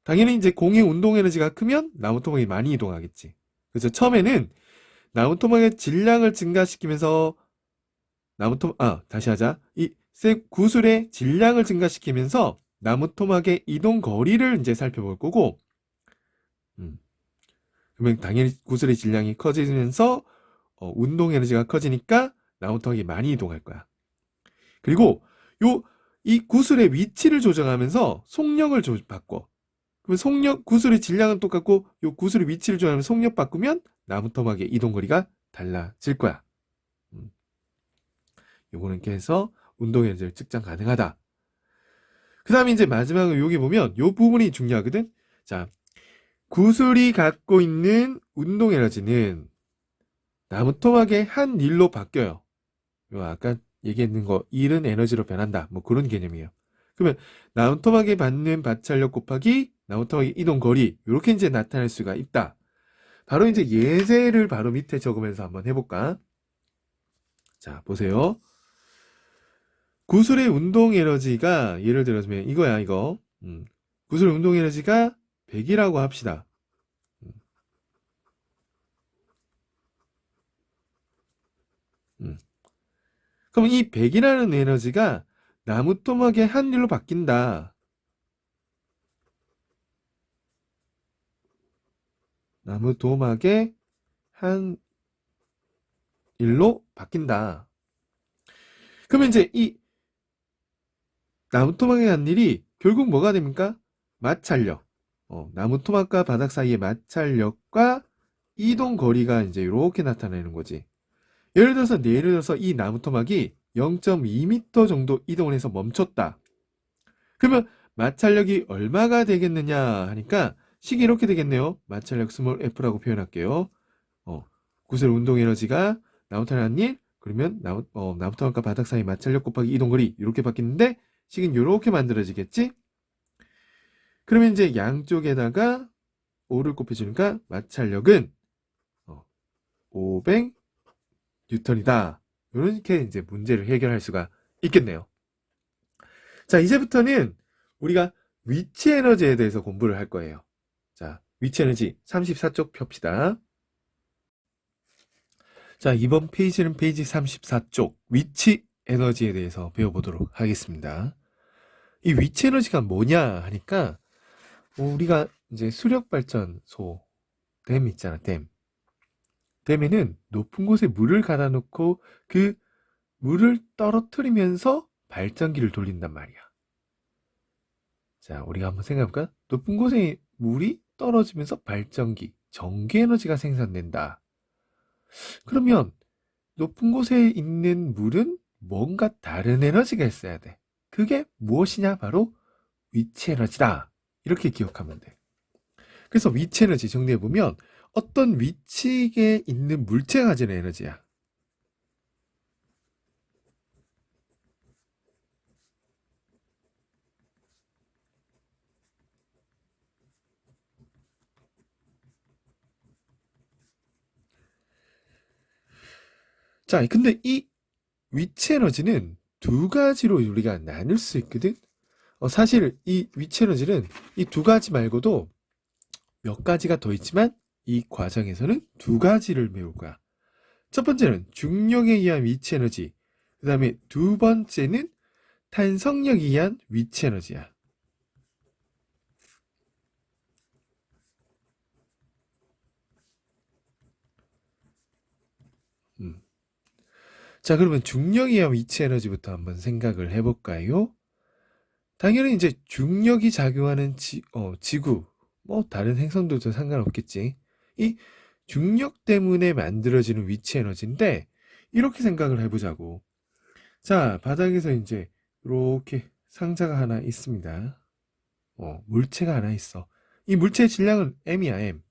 당연히 이제 공의 운동 에너지가 크면 나무 토막이 많이 이동하겠지. 그래서 처음에는 나무 토막의 질량을 증가시키면서 다시 하자. 이 구슬의 질량을 증가시키면서 나무 토막의 이동 거리를 이제 살펴볼 거고, 그러면 당연히 구슬의 질량이 커지면서 운동 에너지가 커지니까 나무 토막이 많이 이동할 거야. 그리고 이 구슬의 위치를 조정하면서 속력을 바꿔. 그러면 구슬의 질량은 똑같고 요 구슬의 위치를 조정하면 속력 바꾸면 나무 토막의 이동 거리가 달라질 거야. 요거는 이렇게 해서 운동 에너지를 측정 가능하다. 그 다음에 이제 마지막으로 여기 보면 요 부분이 중요하거든. 자, 구슬이 갖고 있는 운동 에너지는 나무 토막의 한 일로 바뀌어요. 요 아까 얘기했는 거, 일은 에너지로 변한다. 뭐 그런 개념이에요. 그러면 나무 토막에 받는 마찰력 곱하기 나무 토막의 이동 거리, 이렇게 이제 나타낼 수가 있다. 바로 이제 예제를 바로 밑에 적으면서 한번 해볼까? 자, 보세요. 구슬의 운동 에너지가 예를 들어서 이거야, 이거. 구슬의 운동 에너지가 100이라고 합시다. 그럼 이 100이라는 에너지가 나무 토막의 한 일로 바뀐다. 나무 토막의 한 일로 바뀐다. 그러면 이제 이 나무 토막의 한 일이 결국 뭐가 됩니까? 마찰력. 나무 토막과 바닥 사이의 마찰력과 이동 거리가 이제 이렇게 나타내는 거지. 예를 들어서 이 나무 토막이 0.2m 정도 이동을 해서 멈췄다. 그러면 마찰력이 얼마가 되겠느냐 하니까 식이 이렇게 되겠네요. 마찰력 스몰 f라고 표현할게요. 구슬 운동 에너지가 나무 토막 한 일, 그러면 나무 토막과 바닥 사이 마찰력 곱하기 이동 거리 이렇게 바뀌는데 식은 이렇게 만들어지겠지? 그러면 이제 양쪽에다가 5를 곱해주니까 마찰력은 500 뉴턴이다. 이렇게 이제 문제를 해결할 수가 있겠네요. 자, 이제부터는 우리가 위치 에너지에 대해서 공부를 할 거예요. 자, 위치 에너지 34쪽 펴봅시다. 자, 이번 페이지는 페이지 34쪽 위치 에너지에 대해서 배워보도록 하겠습니다. 이 위치 에너지가 뭐냐 하니까 우리가 이제 수력발전소 댐 있잖아, 댐. 댐에는 높은 곳에 물을 가다 놓고 그 물을 떨어뜨리면서 발전기를 돌린단 말이야. 자, 우리가 한번 생각해볼까? 높은 곳에 물이 떨어지면서 발전기, 전기 에너지가 생산된다. 그러면 높은 곳에 있는 물은 뭔가 다른 에너지가 있어야 돼. 그게 무엇이냐? 바로 위치 에너지다. 이렇게 기억하면 돼. 그래서 위치 에너지 정리해보면 어떤 위치에 있는 물체가 가지는 에너지야. 자, 근데 이 위치 에너지는 두 가지로 우리가 나눌 수 있거든. 사실 이 위치 에너지는 이 두 가지 말고도 몇 가지가 더 있지만 이 과정에서는 두 가지를 배울 거야. 첫 번째는 중력에 의한 위치 에너지, 그 다음에 두 번째는 탄성력에 의한 위치 에너지야. 음. 자, 그러면 중력에 의한 위치 에너지부터 한번 생각을 해볼까요? 당연히 이제 중력이 작용하는 지구, 뭐 다른 행성들도 상관없겠지. 이 중력 때문에 만들어지는 위치 에너지인데 이렇게 생각을 해보자고. 자, 바닥에서 이제 이렇게 상자가 하나 있습니다. 물체가 하나 있어. 이 물체의 질량은 m이야, m.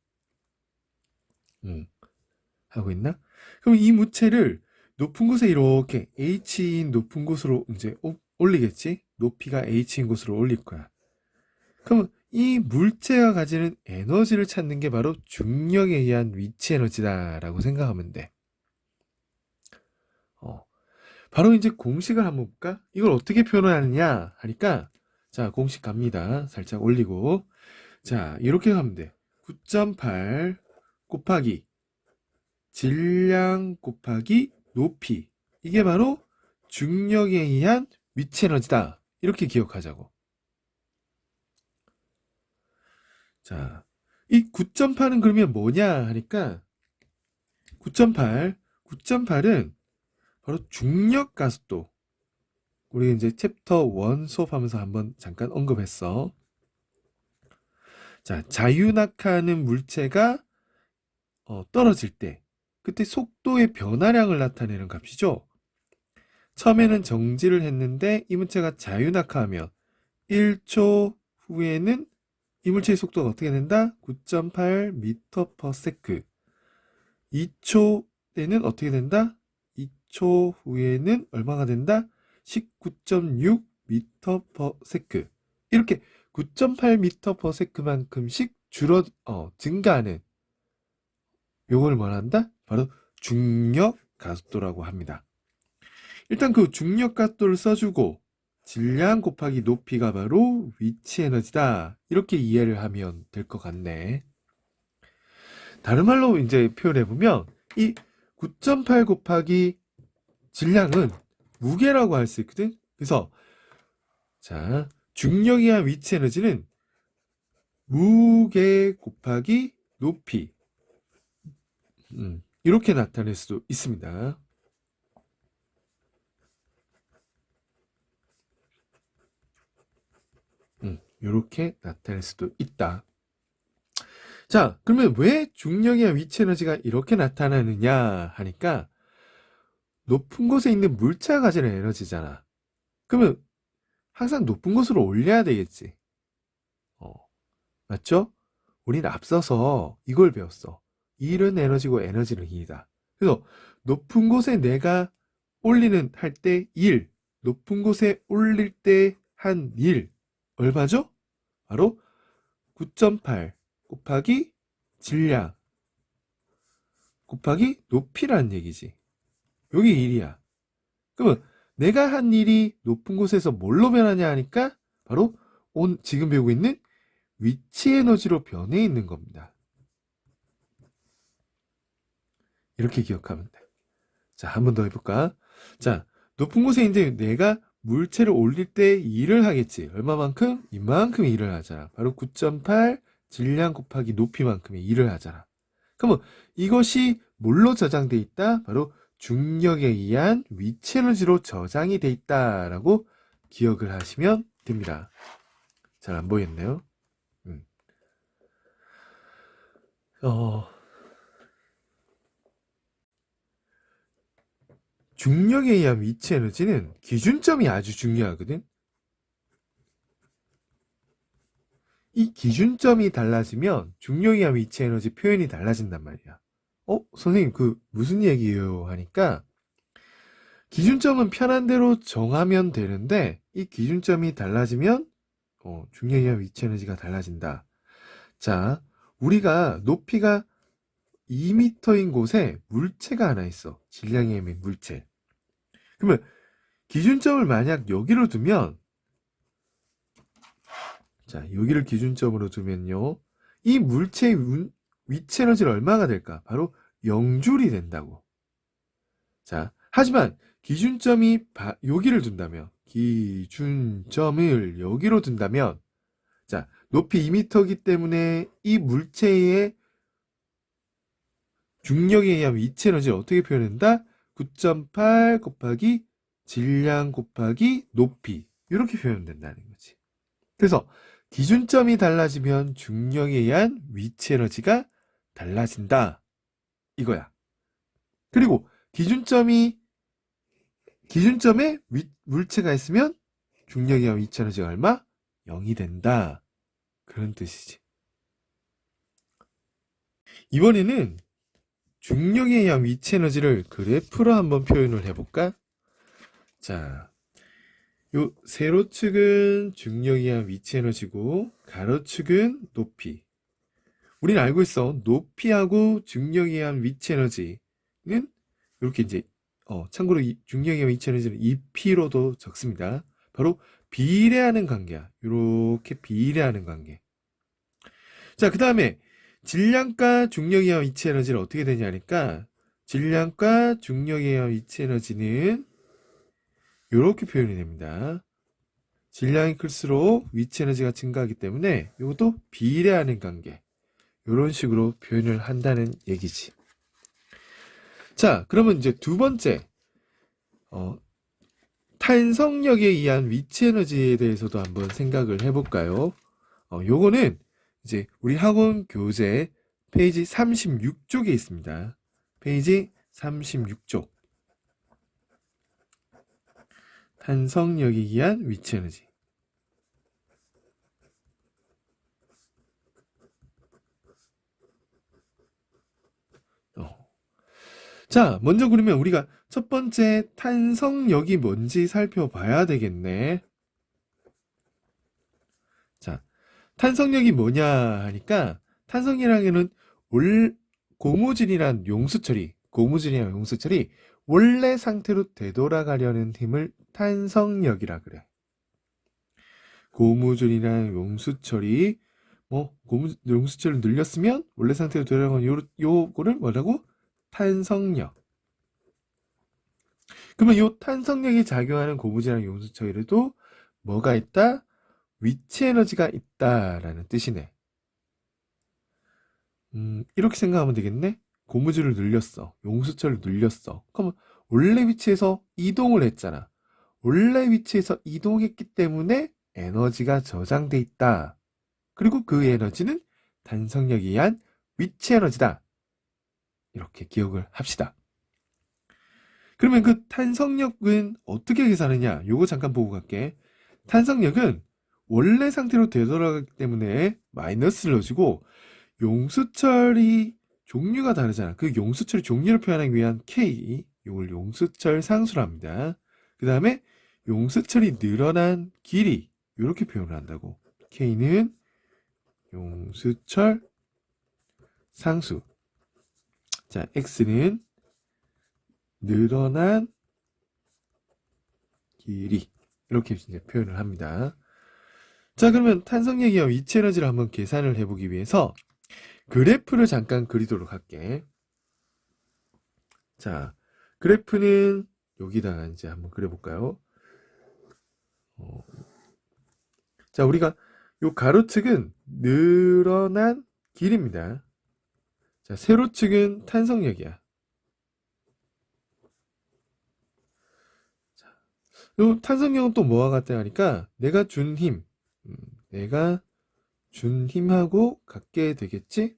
하고 있나? 그럼 이 물체를 높은 곳에 이렇게 h인 높은 곳으로 이제 올리겠지? 높이가 h인 곳으로 올릴 거야. 그럼 이 물체가 가지는 에너지를 찾는 게 바로 중력에 의한 위치 에너지다라고 생각하면 돼. 바로 이제 공식을 한번 볼까? 이걸 어떻게 표현하느냐 하니까, 자, 공식 갑니다. 살짝 올리고, 자, 이렇게 가면 돼. 9.8 곱하기 질량 곱하기 높이. 이게 바로 중력에 의한 위치 에너지다. 이렇게 기억하자고. 자, 이 9.8은 그러면 뭐냐 하니까 9.8은 바로 중력 가속도. 우리 이제 챕터 1 수업하면서 한번 잠깐 언급했어. 자, 자유낙하하는 물체가 떨어질 때 그때 속도의 변화량을 나타내는 값이죠. 처음에는 정지를 했는데 이 물체가 자유낙하하면 1초 후에는 이 물체의 속도가 어떻게 된다? 9.8m/s. 2초 때는 어떻게 된다? 2초 후에는 얼마가 된다? 19.6m/s. 이렇게 9.8m/s만큼씩 증가하는 요걸 뭐란다? 바로 중력 가속도라고 합니다. 일단 그 중력 가속도를 써주고 질량 곱하기 높이가 바로 위치 에너지다. 이렇게 이해를 하면 될 것 같네. 다른 말로 이제 표현해보면 이 9.8 곱하기 질량은 무게라고 할 수 있거든. 그래서 자, 중력에 의한 위치 에너지는 무게 곱하기 높이, 이렇게 나타낼 수도 있습니다. 이렇게 나타낼 수도 있다. 자, 그러면 왜 중력에 의한 위치 에너지가 이렇게 나타나느냐 하니까 높은 곳에 있는 물체가 가지는 에너지잖아. 그러면 항상 높은 곳으로 올려야 되겠지. 맞죠? 우리는 앞서서 이걸 배웠어. 일은 에너지고 에너지는 힘이다. 그래서 높은 곳에 내가 할 때 일, 높은 곳에 올릴 때 한 일, 얼마죠? 바로 9.8 곱하기 질량 곱하기 높이라는 얘기지. 여기 일이야. 그러면 내가 한 일이 높은 곳에서 뭘로 변하냐 하니까 바로 지금 배우고 있는 위치 에너지로 변해 있는 겁니다. 이렇게 기억하면 돼. 자, 한 번 더 해볼까? 자, 높은 곳에 이제 내가 물체를 올릴 때 일을 하겠지. 얼마만큼? 이만큼 일을 하잖아. 바로 9.8 질량 곱하기 높이만큼의 일을 하잖아. 그러면 이것이 뭘로 저장돼 있다? 바로 중력에 의한 위치 에너지로 저장이 돼 있다라고 기억을 하시면 됩니다. 잘 안 보이겠네요. 중력에 의한 위치 에너지는 기준점이 아주 중요하거든. 이 기준점이 달라지면 중력에 의한 위치 에너지 표현이 달라진단 말이야. 선생님 그 무슨 얘기예요? 하니까 기준점은 편한 대로 정하면 되는데 이 기준점이 달라지면 중력에 의한 위치 에너지가 달라진다. 자, 우리가 높이가 2m인 곳에 물체가 하나 있어. 질량이 있는 물체. 그러면 기준점을 만약 여기로 두면, 자, 여기를 기준점으로 두면요. 이 물체의 위치 에너지는 얼마가 될까? 바로 0줄이 된다고. 자, 하지만 기준점이 여기를 둔다면, 기준점을 여기로 둔다면, 자, 높이 2m이기 때문에 이 물체의 중력에 의한 위치 에너지를 어떻게 표현한다? 9.8 곱하기 질량 곱하기 높이 이렇게 표현된다는 거지. 그래서 기준점이 달라지면 중력에 의한 위치 에너지가 달라진다 이거야. 그리고 기준점에 물체가 있으면 중력에 의한 위치 에너지가 얼마? 0이 된다. 그런 뜻이지. 이번에는 중력에 의한 위치 에너지를 그래프로 한번 표현을 해볼까? 자, 요 세로축은 중력에 의한 위치 에너지고 가로축은 높이. 우리는 알고 있어. 높이하고 중력에 의한 위치 에너지는 이렇게 이제 참고로 중력에 의한 위치 에너지는 2P로도 적습니다. 바로 비례하는 관계야. 이렇게 비례하는 관계. 자, 그 다음에 질량과 중력에 의한 위치 에너지를 어떻게 되냐니까 질량과 중력에 의한 위치 에너지는 이렇게 표현이 됩니다. 질량이 클수록 위치 에너지가 증가하기 때문에 이것도 비례하는 관계 이런 식으로 표현을 한다는 얘기지. 자, 그러면 이제 두 번째 탄성력에 의한 위치 에너지에 대해서도 한번 생각을 해볼까요? 요거는 이제 우리 학원 교재 페이지 36쪽에 있습니다. 페이지 36쪽. 탄성력에 의한 위치 에너지. 자, 먼저 그러면 우리가 첫 번째 탄성력이 뭔지 살펴봐야 되겠네. 자, 탄성력이 뭐냐 하니까 탄성이라는 고무줄이란 용수철이 원래 상태로 되돌아가려는 힘을 탄성력이라 그래. 고무줄이랑 용수철이 용수철을 늘렸으면 원래 상태로 되돌아가는 요거를 뭐라고? 탄성력. 그러면 요 탄성력이 작용하는 고무줄이랑 용수철에도 뭐가 있다? 위치 에너지가 있다라는 뜻이네. 이렇게 생각하면 되겠네. 고무줄을 늘렸어. 용수철을 늘렸어. 그러면 원래 위치에서 이동을 했잖아. 원래 위치에서 이동했기 때문에 에너지가 저장돼 있다. 그리고 그 에너지는 탄성력에 의한 위치 에너지다. 이렇게 기억을 합시다. 그러면 그 탄성력은 어떻게 계산하느냐? 요거 잠깐 보고 갈게. 탄성력은 원래 상태로 되돌아가기 때문에 마이너스를 넣어주고 용수철이 종류가 다르잖아. 그 용수철의 종류를 표현하기 위한 K, 이걸 용수철 상수로 합니다. 그 다음에 용수철이 늘어난 길이 이렇게 표현을 한다고. K는 용수철 상수. 자, X는 늘어난 길이 이렇게 이제 표현을 합니다. 자, 그러면 탄성력에 의한 위치 에너지를 한번 계산을 해보기 위해서 그래프를 잠깐 그리도록 할게. 자, 그래프는 여기다가 이제 한번 그려볼까요? 자, 우리가 요 가로측은 늘어난 길입니다. 자, 세로측은 탄성력이야. 자, 요 탄성력은 또 뭐와 같다 하니까 내가 준 힘하고 같게 되겠지?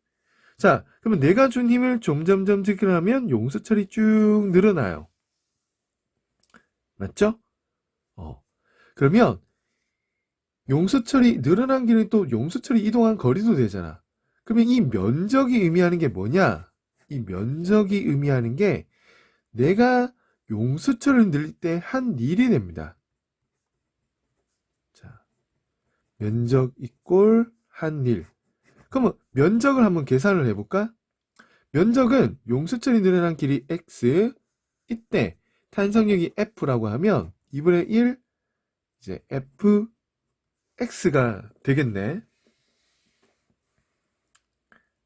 자, 그러면 내가 준 힘을 점점점 증가하면 용수철이 쭉 늘어나요. 맞죠? 그러면 용수철이 늘어난 길은 또 용수철이 이동한 거리도 되잖아. 그러면 이 면적이 의미하는 게 뭐냐? 이 면적이 의미하는 게 내가 용수철을 늘릴 때 한 일이 됩니다. 자, 면적 이꼴 한 일. 그러면 면적을 한번 계산을 해볼까? 면적은 용수철이 늘어난 길이 x, 이때 탄성력이 f라고 하면 2분의 1 이제 fx가 되겠네.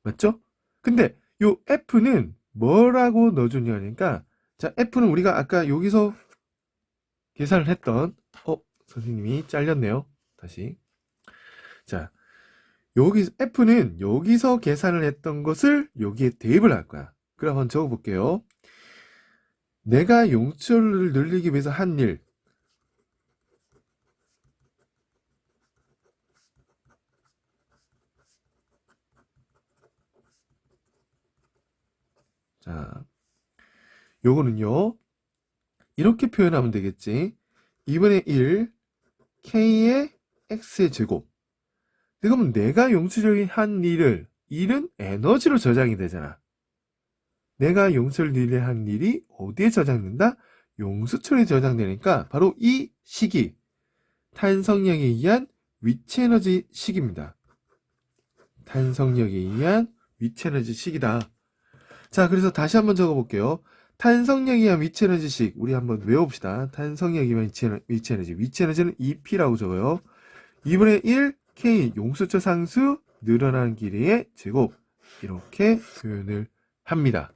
맞죠? 근데 요 f는 뭐라고 넣어주냐니까 자, f는 우리가 아까 여기서 계산을 했던 선생님이 잘렸네요. 다시. 자, F는 여기서 계산을 했던 것을 여기에 대입을 할 거야. 그럼 한번 적어볼게요. 내가 용출을 늘리기 위해서 한 일. 자, 요거는요. 이렇게 표현하면 되겠지. 2분의 1 k의 x의 제곱. 그러면 내가 용출을 한 일은 에너지로 저장이 되잖아. 내가 용출을 한 일이 어디에 저장된다? 용수철에 저장되니까 바로 이 식이 탄성력에 의한 위치에너지 식입니다. 탄성력에 의한 위치에너지 식이다. 자, 그래서 다시 한번 적어볼게요. 탄성력에 의한 위치에너지식 우리 한번 외워봅시다. 탄성력에 의한 위치에너지. 위치에너지는 EP라고 적어요. 2분의 1 K 용수철 상수 늘어나는 길이의 제곱 이렇게 표현을 합니다.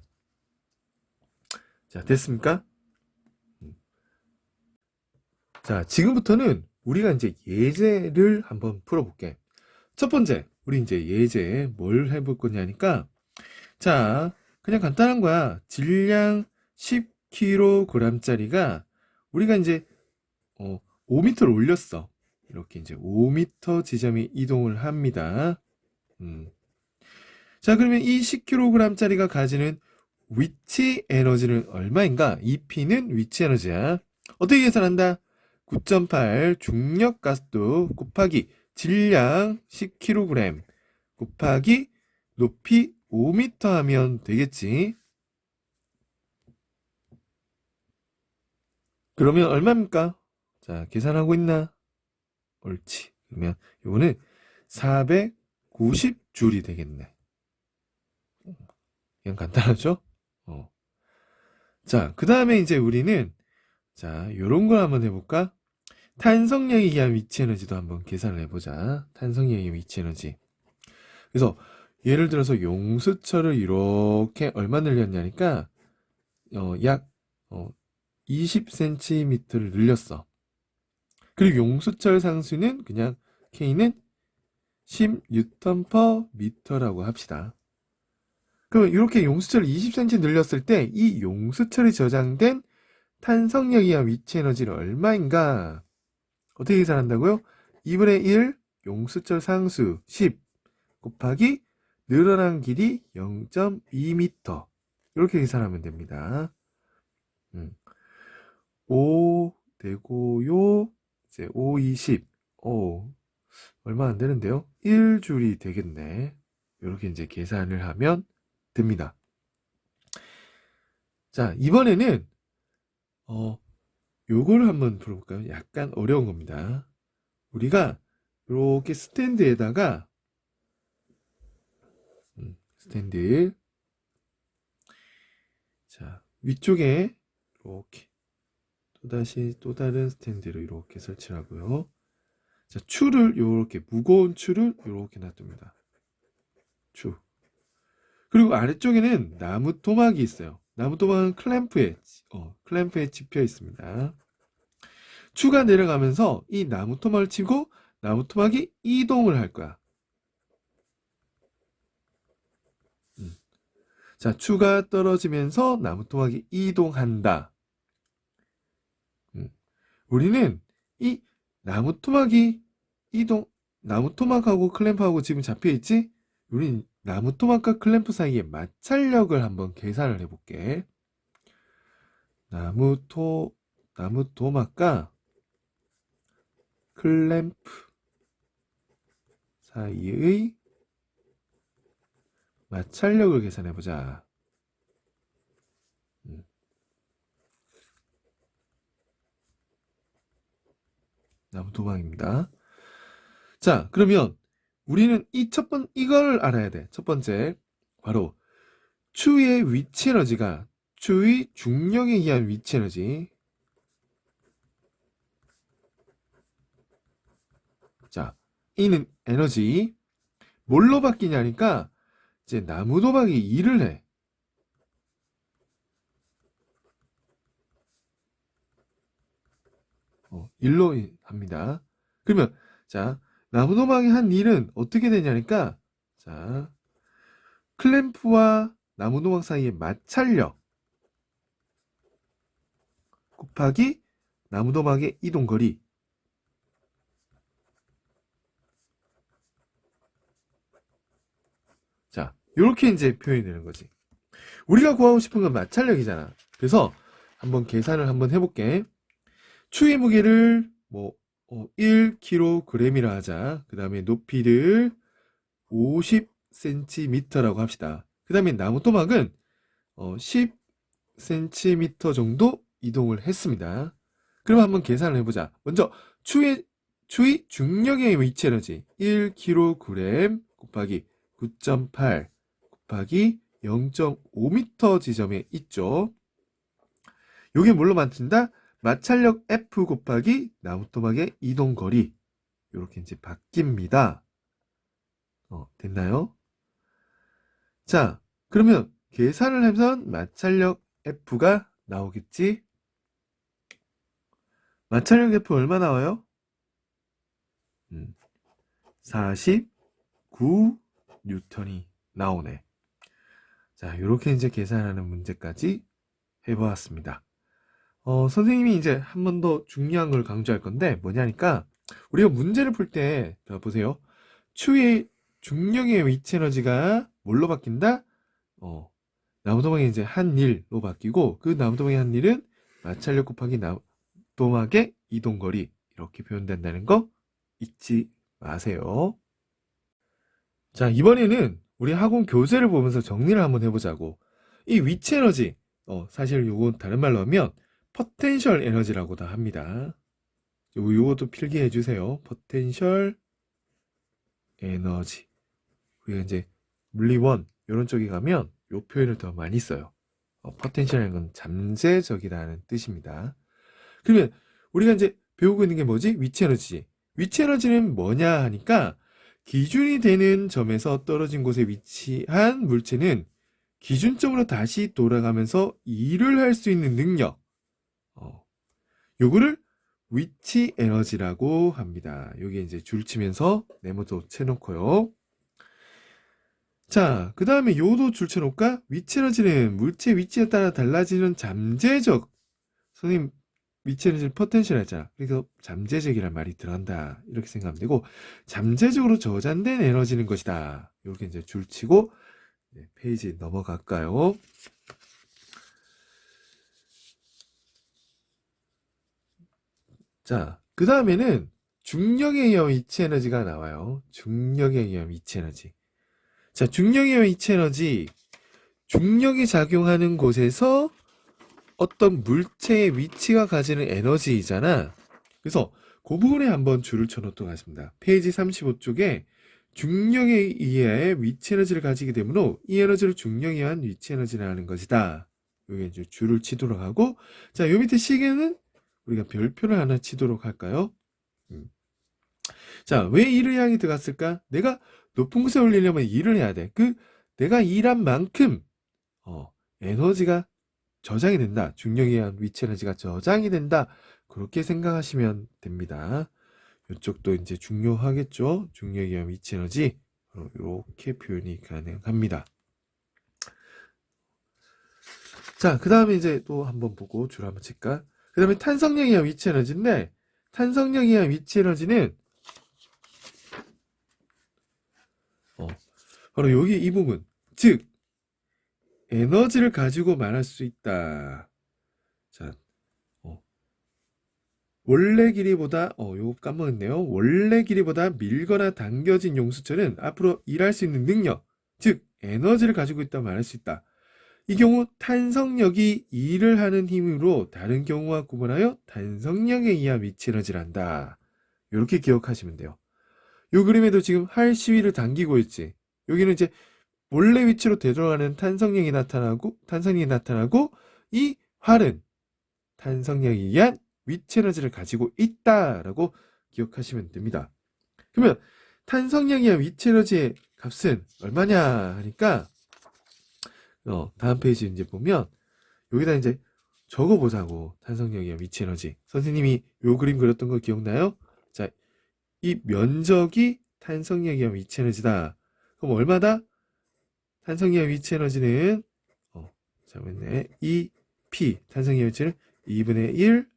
자, 됐습니까? 자, 지금부터는 우리가 이제 예제를 한번 풀어볼게. 첫 번째, 우리 이제 예제 뭘 해볼 거냐니까, 자, 그냥 간단한 거야. 질량 10kg짜리가 우리가 이제 5m를 올렸어. 이렇게 이제 5m 지점이 이동을 합니다. 자, 그러면 이 10kg짜리가 가지는 위치 에너지는 얼마인가? EP는 위치 에너지야. 어떻게 계산한다? 9.8 중력 가속도 곱하기 질량 10kg 곱하기 높이 5m 하면 되겠지. 그러면 얼마입니까? 자, 계산하고 있나? 옳지. 그러면 이거는 490줄이 되겠네. 그냥 간단하죠? 자, 그 다음에 이제 우리는 자, 요런 걸 한번 해볼까? 탄성력에 의한 위치 에너지도 한번 계산을 해보자. 탄성력에 의한 위치 에너지. 그래서 예를 들어서 용수철을 이렇게 얼마 늘렸냐니까 약 20cm를 늘렸어. 그리고 용수철 상수는 그냥 K는 10N/m라고 합시다. 그럼 이렇게 용수철을 20cm 늘렸을 때 이 용수철이 저장된 탄성력에 의한 위치 에너지는 얼마인가? 어떻게 계산한다고요? 2분의 1 용수철 상수 10 곱하기 늘어난 길이 0.2m 이렇게 계산하면 됩니다. 5 되고요. 이제 5, 20 얼마 안 되는데요. 1줄이 되겠네. 이렇게 이제 계산을 하면 됩니다. 자, 이번에는 요거를 한번 풀어볼까요? 약간 어려운 겁니다. 우리가 이렇게 스탠드에다가 스탠드 자, 위쪽에 이렇게 또다시 또 다른 스탠드를 이렇게 설치하고요. 자, 추를 이렇게 무거운 추를 이렇게 놔둡니다. 추. 그리고 아래쪽에는 나무 토막이 있어요. 나무 토막은 클램프에 집혀 있습니다. 추가 내려가면서 이 나무 토막을 치고 나무 토막이 이동을 할 거야. 자, 추가 떨어지면서 나무 토막이 이동한다. 우리는 이 나무 토막이 나무 토막하고 클램프하고 지금 잡혀 있지? 우린 나무 토막과 클램프 사이의 마찰력을 한번 계산을 해볼게. 나무 토막과 클램프 사이의 마찰력을 계산해보자. 나무 토막입니다. 자, 그러면 우리는 이걸 알아야 돼. 첫 번째, 바로 추의 위치 에너지가 추의 중력에 의한 위치 에너지. 자, 이는 에너지. 뭘로 바뀌냐니까 이제 나무 도박이 일을 해. 일로 합니다. 그러면 자, 나무 도박이 한 일은 어떻게 되냐니까 자, 클램프와 나무도막 사이의 마찰력 곱하기 나무도막의 이동거리. 자, 이렇게 이제 표현이 되는 거지. 우리가 구하고 싶은 건 마찰력이잖아. 그래서 한번 계산을 한번 해볼게. 추의 무게를 1kg이라 하자. 그 다음에 높이를 50cm라고 합시다. 그 다음에 나무도막은 10cm 정도 이동을 했습니다. 그럼 한번 계산을 해보자. 먼저 추의 중력의 위치 에너지 1kg 곱하기 9.8 곱하기 0.5m 지점에 있죠. 요게 뭘로 만든다? 마찰력 F 곱하기 나무도막의 이동거리. 이렇게 이제 바뀝니다. 됐나요? 자, 그러면 계산을 하면 마찰력 F가 나오겠지? 마찰력 F 얼마 나와요? 49N이 나오네. 자, 이렇게 이제 계산하는 문제까지 해보았습니다. 선생님이 이제 한 번 더 중요한 걸 강조할 건데 뭐냐니까 우리가 문제를 풀 때 보세요. 추의 중력의 위치 에너지가 뭘로 바뀐다? 나무도막의 이제 한 일로 바뀌고 그 나무도막의 한 일은 마찰력 곱하기 나무도막의 이동거리 이렇게 표현된다는 거 잊지 마세요. 자, 이번에는 우리 학원 교재를 보면서 정리를 한번 해보자고. 이 위치 에너지, 사실 요건 다른 말로 하면 포텐셜 에너지라고도 합니다. 요것도 필기해 주세요. 포텐셜 에너지. 우리가 이제 물리원 이런 쪽에 가면 요 표현을 더 많이 써요. 포텐셜이라는 건 잠재적이라는 뜻입니다. 그러면 우리가 이제 배우고 있는 게 뭐지? 위치 에너지지. 위치 에너지는 뭐냐 하니까 기준이 되는 점에서 떨어진 곳에 위치한 물체는 기준점으로 다시 돌아가면서 일을 할 수 있는 능력. 요거를 위치 에너지라고 합니다. 여기 이제 줄 치면서 네모도 쳐놓고요. 자, 그 다음에 요도 줄 쳐놓을까? 위치 에너지는 물체 위치에 따라 달라지는 잠재적. 선생님, 위치 에너지를 포텐셜 했잖아. 그래서 잠재적이란 말이 들어간다. 이렇게 생각하면 되고, 잠재적으로 저장된 에너지는 것이다. 이렇게 이제 줄 치고, 페이지 넘어갈까요? 자, 그 다음에는 중력에 의한 위치 에너지가 나와요. 중력에 의한 위치 에너지. 자, 중력에 의한 위치 에너지. 중력이 작용하는 곳에서 어떤 물체의 위치가 가지는 에너지이잖아. 그래서 그 부분에 한번 줄을 쳐놓도록 하겠습니다. 페이지 35쪽에 중력에 의해 위치 에너지를 가지게 되므로 이 에너지를 중력에 의한 위치 에너지라는 것이다. 여기 이제 줄을 치도록 하고, 자, 요 밑에 시계는 우리가 별표를 하나 치도록 할까요? 자, 왜 일을 향해 들어갔을까? 내가 높은 곳에 올리려면 일을 해야 돼. 내가 일한 만큼, 에너지가 저장이 된다. 중력에 의한 위치 에너지가 저장이 된다. 그렇게 생각하시면 됩니다. 이쪽도 이제 중요하겠죠? 중력에 의한 위치 에너지. 이렇게 표현이 가능합니다. 자, 그 다음에 이제 또 한번 보고 줄 한번 칠까? 그 다음에 탄성력에 의한 위치 에너지인데, 탄성력에 의한 위치 에너지는, 바로 여기 이 부분. 즉, 에너지를 가지고 말할 수 있다. 자, 원래 길이보다, 요거 까먹었네요. 원래 길이보다 밀거나 당겨진 용수철은 앞으로 일할 수 있는 능력, 즉, 에너지를 가지고 있다 말할 수 있다. 이 경우 탄성력이 일을 하는 힘으로 다른 경우와 구분하여 탄성력에 의한 위치 에너지를 한다. 이렇게 기억하시면 돼요. 이 그림에도 지금 활 시위를 당기고 있지. 여기는 이제 원래 위치로 되돌아가는 탄성력이 나타나고 이 활은 탄성력에 의한 위치 에너지를 가지고 있다라고 기억하시면 됩니다. 그러면 탄성력에 의한 위치 에너지의 값은 얼마냐 하니까 다음 페이지 이제 보면 여기다 이제 적어보자고. 탄성력에 의한 위치 에너지. 선생님이 요 그림 그렸던 거 기억나요? 자, 이 면적이 탄성력에 의한 위치 에너지다. 그럼 얼마다? 탄성기와 위치 에너지는 잠깐만요. EP 탄성기와 위치는 2분의 1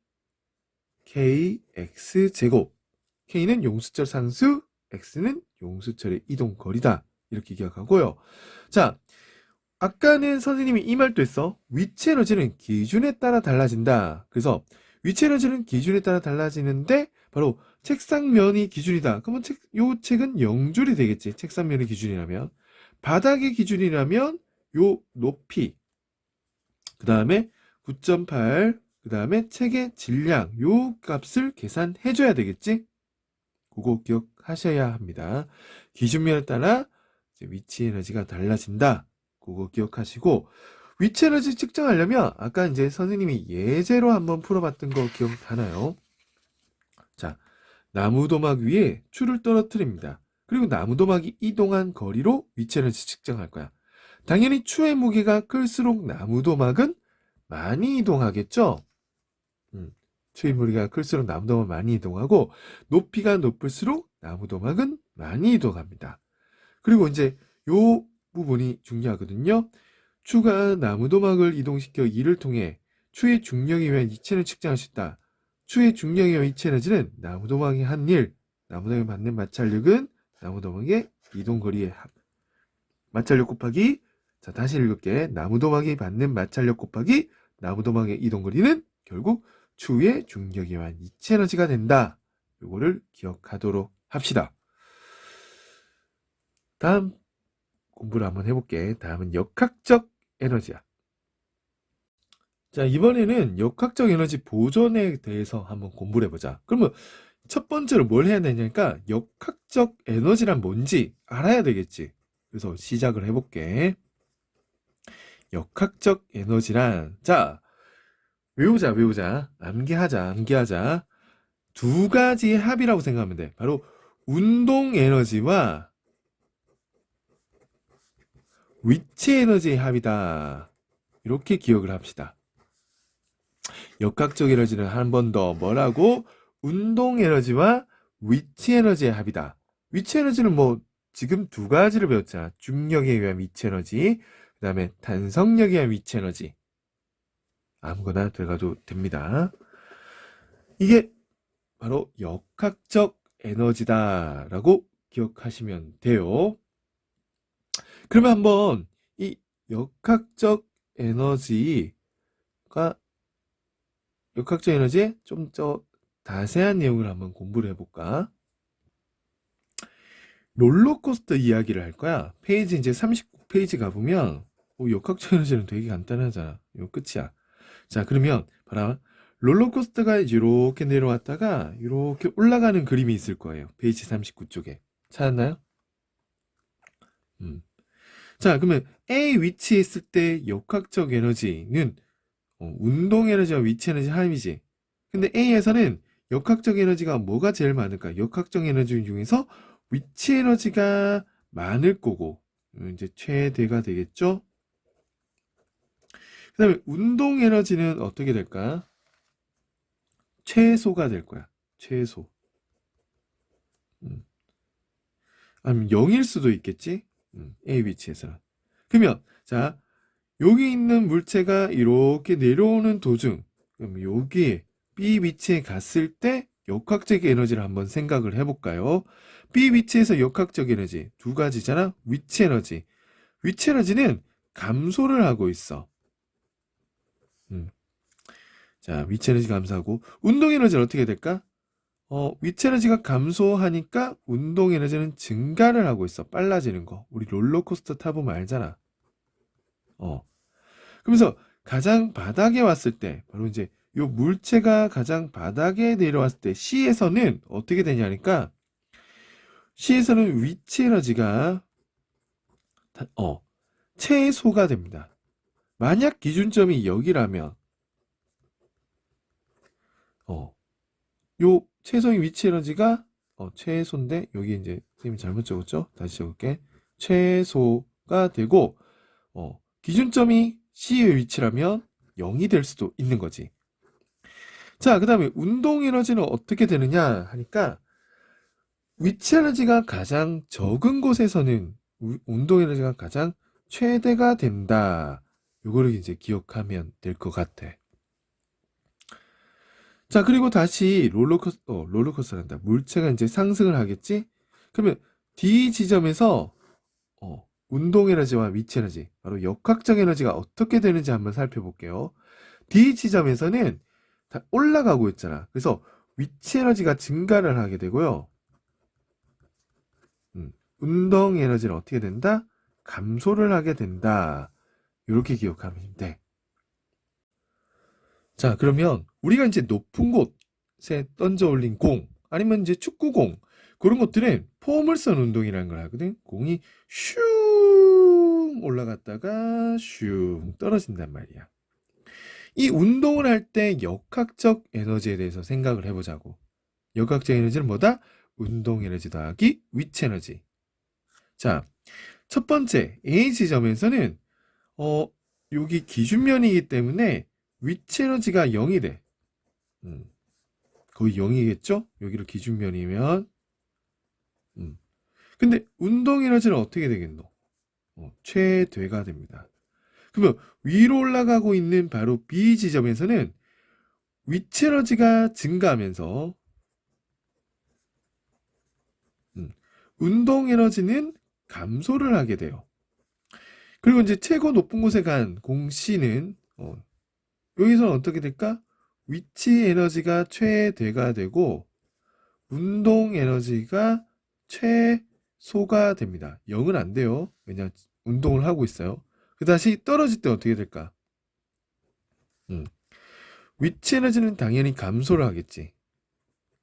kx 제곱. k는 용수철 상수, x는 용수철의 이동 거리다. 이렇게 기억하고요. 자, 아까는 선생님이 이 말도 했어. 위치 에너지는 기준에 따라 달라진다. 그래서 위치 에너지는 기준에 따라 달라지는데 바로 책상면이 기준이다. 그러면 요 책은 0줄이 되겠지. 책상면이 기준이라면. 바닥이 기준이라면 요 높이, 그 다음에 9.8, 그 다음에 책의 질량, 요 값을 계산해줘야 되겠지. 그거 기억하셔야 합니다. 기준면에 따라 이제 위치 에너지가 달라진다. 그거 기억하시고, 위치 에너지 측정하려면 아까 이제 선생님이 예제로 한번 풀어봤던 거 기억나나요? 자, 나무도막 위에 추를 떨어뜨립니다. 그리고 나무도막이 이동한 거리로 위치 에너지 측정할 거야. 당연히 추의 무게가 클수록 나무도막은 많이 이동하겠죠? 추의 무게가 클수록 나무도막은 많이 이동하고, 높이가 높을수록 나무도막은 많이 이동합니다. 그리고 이제 요 부분이 중요하거든요. 추가 나무도막을 이동시켜 이를 통해 추의 중력에 의한 위치를 측정할 수 있다. 추의 중력에 의한 위치 에너지는 나무도막이 한 일, 나무도막이 받는 마찰력은 나무도막의 이동거리의 합. 마찰력 곱하기, 자 다시 읽을게. 나무도막이 받는 마찰력 곱하기 나무도막의 이동거리는 결국 추의 중력에 의한 위치 에너지가 된다. 요거를 기억하도록 합시다. 다음 공부를 한번 해볼게. 다음은 역학적 에너지야. 자, 이번에는 역학적 에너지 보존에 대해서 한번 공부를 해보자. 그러면 첫 번째로 뭘 해야 되냐니까 역학적 에너지란 뭔지 알아야 되겠지. 그래서 시작을 해볼게. 역학적 에너지란, 자, 외우자. 암기하자. 두 가지의 합이라고 생각하면 돼. 바로 운동 에너지와 위치 에너지의 합이다. 이렇게 기억을 합시다. 역학적 에너지는 한 번 더 뭐라고? 운동 에너지와 위치 에너지의 합이다. 위치 에너지는 뭐 지금 두 가지를 배웠잖아. 중력에 의한 위치 에너지, 그 다음에 탄성력에 의한 위치 에너지. 아무거나 들어가도 됩니다. 이게 바로 역학적 에너지다라고 기억하시면 돼요. 그러면 한번 이 역학적 에너지의 좀 더 자세한 내용을 한번 공부를 해볼까? 롤러코스터 이야기를 할 거야. 페이지 이제 39페이지 가보면 역학적 에너지는 되게 간단하잖아. 이거 끝이야. 자, 그러면 봐라. 롤러코스터가 이렇게 내려왔다가 이렇게 올라가는 그림이 있을 거예요. 페이지 39쪽에. 찾았나요? 자, 그러면 A 위치에 있을 때 역학적 에너지는 운동 에너지와 위치 에너지 합이지. 근데 A에서는 역학적 에너지가 뭐가 제일 많을까? 역학적 에너지 중에서 위치 에너지가 많을 거고, 이제 최대가 되겠죠? 그 다음에 운동 에너지는 어떻게 될까? 최소가 될 거야. 최소. 아니면 0일 수도 있겠지? A 위치에서는. 그러면, 자, 여기 있는 물체가 이렇게 내려오는 도중, 그럼 여기 B 위치에 갔을 때 역학적 에너지를 한번 생각을 해볼까요? B 위치에서 역학적 에너지 두 가지잖아? 위치 에너지. 위치 에너지는 감소를 하고 있어. 자, 위치 에너지 감소하고, 운동 에너지는 어떻게 될까? 위치 에너지가 감소하니까 운동 에너지는 증가를 하고 있어. 빨라지는 거. 우리 롤러코스터 타보면 알잖아. 그러면서 가장 바닥에 왔을 때, 바로 이제 요 물체가 가장 바닥에 내려왔을 때 C에서는 어떻게 되냐니까, C에서는 위치 에너지가 최소가 됩니다. 만약 기준점이 여기라면 요 최소의 위치 에너지가 최소인데 여기 이제 선생님이 잘못 적었죠? 다시 적을게. 최소가 되고 기준점이 C의 위치라면 0이 될 수도 있는 거지. 자, 그 다음에 운동 에너지는 어떻게 되느냐 하니까 위치 에너지가 가장 적은 곳에서는 운동 에너지가 가장 최대가 된다. 요거를 이제 기억하면 될 것 같아. 자, 그리고 다시 롤러코스터란다. 물체가 이제 상승을 하겠지? 그러면 D 지점에서 운동 에너지와 위치 에너지, 바로 역학적 에너지가 어떻게 되는지 한번 살펴볼게요. D 지점에서는 다 올라가고 있잖아. 그래서 위치 에너지가 증가를 하게 되고요. 운동 에너지는 어떻게 된다? 감소를 하게 된다. 이렇게 기억하면 돼. 자, 그러면 우리가 이제 높은 곳에 던져 올린 공, 아니면 이제 축구공, 그런 것들은 포물선 운동이라는 걸 하거든. 공이 슝 올라갔다가 슝 떨어진단 말이야. 이 운동을 할 때 역학적 에너지에 대해서 생각을 해보자고. 역학적 에너지는 뭐다? 운동 에너지 더하기 위치 에너지. 자, 첫 번째 A 지점에서는 여기 기준면이기 때문에 위치 에너지가 0이 돼. 거의 0이겠죠? 여기를 기준면이면. 근데 운동 에너지는 어떻게 되겠노? 최대가 됩니다. 그러면 위로 올라가고 있는 바로 B 지점에서는 위치 에너지가 증가하면서 운동 에너지는 감소를 하게 돼요. 그리고 이제 최고 높은 곳에 간 공 C는 여기서는 어떻게 될까? 위치 에너지가 최대가 되고 운동 에너지가 최소가 됩니다. 0은 안 돼요. 왜냐하면 운동을 하고 있어요. 그 다시 떨어질 때 어떻게 될까? 위치 에너지는 당연히 감소를 하겠지.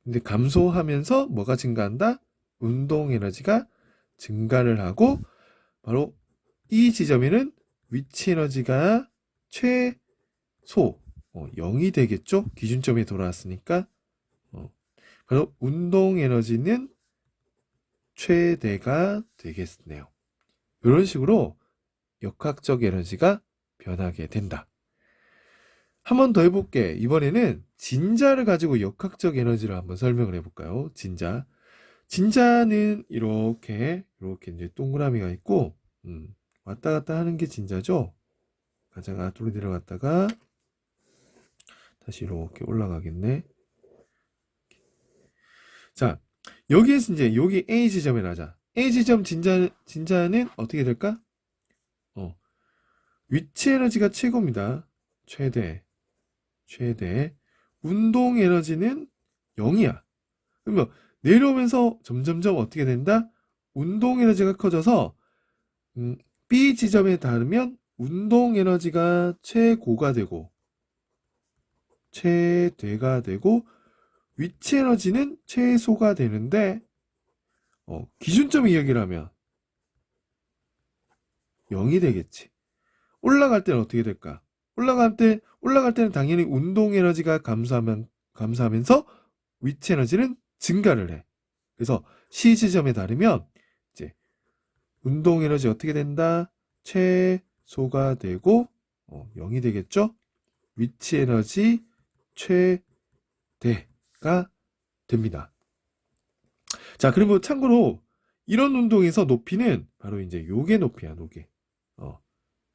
근데 감소하면서 뭐가 증가한다? 운동 에너지가 증가를 하고 바로 이 지점에는 위치 에너지가 최소 0이 되겠죠? 기준점에 돌아왔으니까 바로 운동 에너지는 최대가 되겠네요. 이런 식으로 역학적 에너지가 변하게 된다. 한 번 더 해볼게. 이번에는 진자를 가지고 역학적 에너지를 한번 설명을 해볼까요? 진자는 이렇게 이제 동그라미가 있고 왔다 갔다 하는 게 진자죠. 가장 앞으로 내려갔다가 다시 이렇게 올라가겠네. 자, 여기에서 이제 여기 A 지점에 나자. A 지점 진자는 어떻게 될까? 위치 에너지가 최고입니다. 최대. 운동 에너지는 0이야. 그러면 내려오면서 점점점 어떻게 된다? 운동 에너지가 커져서 B 지점에 닿으면 운동 에너지가 최고가 되고 최대가 되고 위치 에너지는 최소가 되는데 기준점 이야기라면 0이 되겠지. 올라갈 때는 어떻게 될까? 올라갈 때는 당연히 운동 에너지가 감소하면서 위치 에너지는 증가를 해. 그래서 C 지점에 닿으면 이제 운동 에너지 어떻게 된다? 최소가 되고 0이 되겠죠? 위치 에너지 최대가 됩니다. 자, 그리고 참고로 이런 운동에서 높이는 바로 이제 요게 높이야, 요게.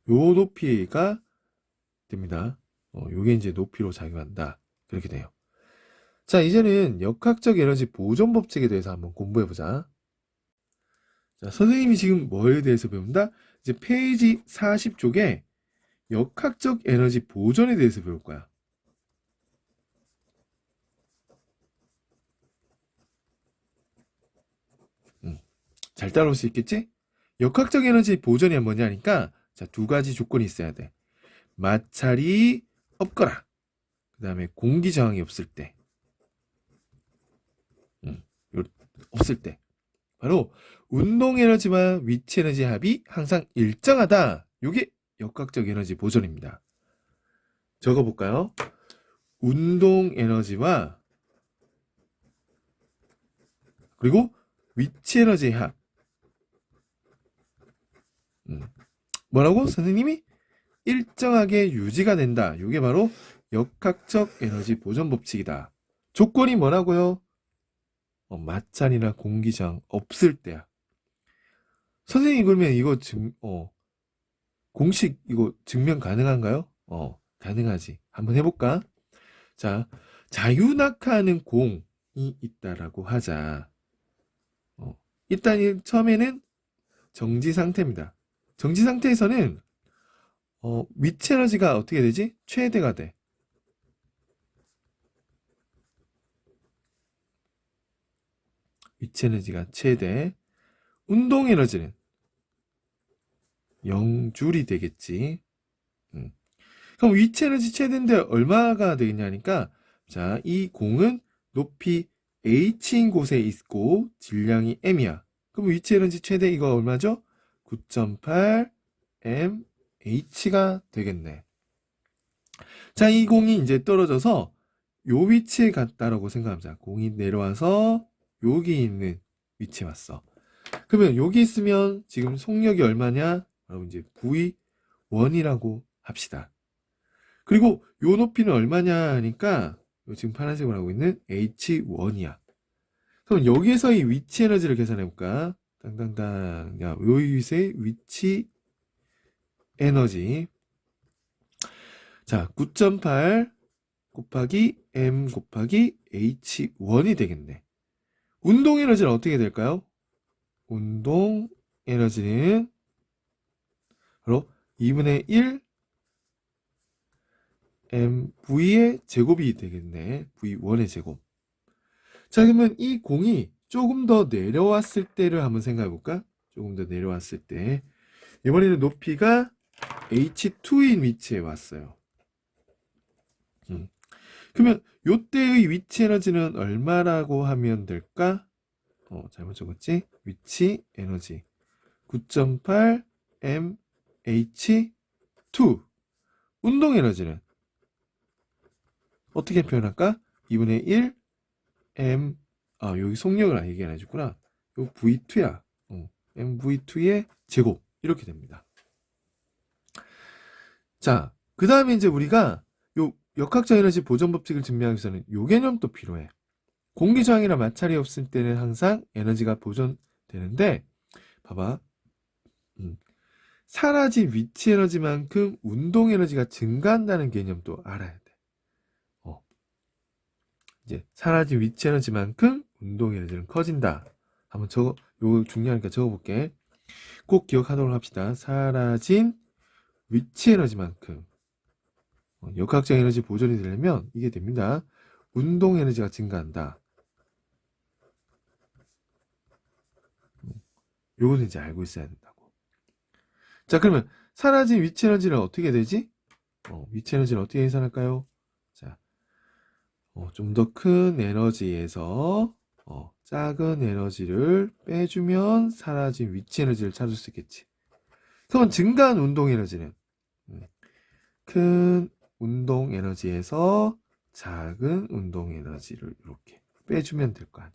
요 높이가 됩니다. 요게 이제 높이로 작용한다. 그렇게 돼요. 자, 이제는 역학적 에너지 보존 법칙에 대해서 한번 공부해보자. 자, 선생님이 지금 뭐에 대해서 배운다? 이제 페이지 40쪽에 역학적 에너지 보존에 대해서 배울 거야. 잘 따라올 수 있겠지? 역학적 에너지 보존이 뭐냐니까 자, 두 가지 조건이 있어야 돼. 마찰이 없거나 그 다음에 공기 저항이 없을 때 없을 때 바로 운동 에너지와 위치 에너지 합이 항상 일정하다. 이게 역학적 에너지 보존입니다. 적어볼까요? 운동 에너지와 그리고 위치 에너지의 합. 뭐라고? 선생님이 일정하게 유지가 된다. 이게 바로 역학적 에너지 보존 법칙이다. 조건이 뭐라고요? 마찰이나 공기저항 없을 때야. 선생님 그러면 이거 공식 이거 증명 가능한가요? 가능하지. 한번 해볼까? 자, 자유낙하하는 공이 있다라고 하자. 일단 처음에는 정지 상태입니다. 정지 상태에서는 위치 에너지가 어떻게 되지? 최대가 돼. 위치 에너지가 최대. 운동 에너지는 0줄이 되겠지. 그럼 위치 에너지 최대인데 얼마가 되겠냐니까, 자, 이 공은 높이 h인 곳에 있고 질량이 m이야. 그럼 위치 에너지 최대 이거 얼마죠? 9.8 mh가 되겠네. 자, 이 공이 이제 떨어져서 요 위치에 갔다라고 생각하자. 공이 내려와서 여기 있는 위치에 왔어. 그러면 여기 있으면 지금 속력이 얼마냐? 바로 이제 V1이라고 합시다. 그리고 요 높이는 얼마냐 하니까 지금 파란색으로 하고 있는 H1이야. 그럼 여기에서의 위치 에너지를 계산해 볼까? 땅땅땅. 야, 요 위치의 위치 에너지. 자, 9.8 곱하기 m 곱하기 H1이 되겠네. 운동 에너지는 어떻게 될까요? 운동 에너지는 바로 2분의 1 mv의 제곱이 되겠네. v1의 제곱. 자, 그러면 이 공이 조금 더 내려왔을 때를 한번 생각해 볼까? 조금 더 내려왔을 때. 이번에는 높이가 h2인 위치에 왔어요. 그러면 요때의 위치 에너지는 얼마라고 하면 될까? 잘못 적었지? 위치 에너지 9.8 mh2. 운동 에너지는 어떻게 표현할까? 2분의 1 m, 여기 속력을 얘기 안 해줬구나. 요 v2야. mv2의 제곱. 이렇게 됩니다. 자, 그 다음에 이제 우리가 요 역학적 에너지 보존 법칙을 증명하기 위해서는 요 개념도 필요해. 공기 저항이나 마찰이 없을 때는 항상 에너지가 보존되는데, 봐봐. 사라진 위치 에너지만큼 운동 에너지가 증가한다는 개념도 알아야 돼. 이제 사라진 위치 에너지만큼 운동 에너지는 커진다. 한번 요거 중요하니까 적어볼게. 꼭 기억하도록 합시다. 사라진 위치 에너지만큼 역학적 에너지 보존이 되려면 이게 됩니다. 운동 에너지가 증가한다. 요거는 이제 알고 있어야 된다고. 자, 그러면 사라진 위치 에너지는 어떻게 되지? 위치 에너지는 어떻게 계산할까요? 자, 좀 더 큰 에너지에서 작은 에너지를 빼주면 사라진 위치 에너지를 찾을 수 있겠지. 그럼 증가한 운동 에너지는 큰 운동 에너지에서 작은 운동 에너지를 이렇게 빼주면 될 거 아니야.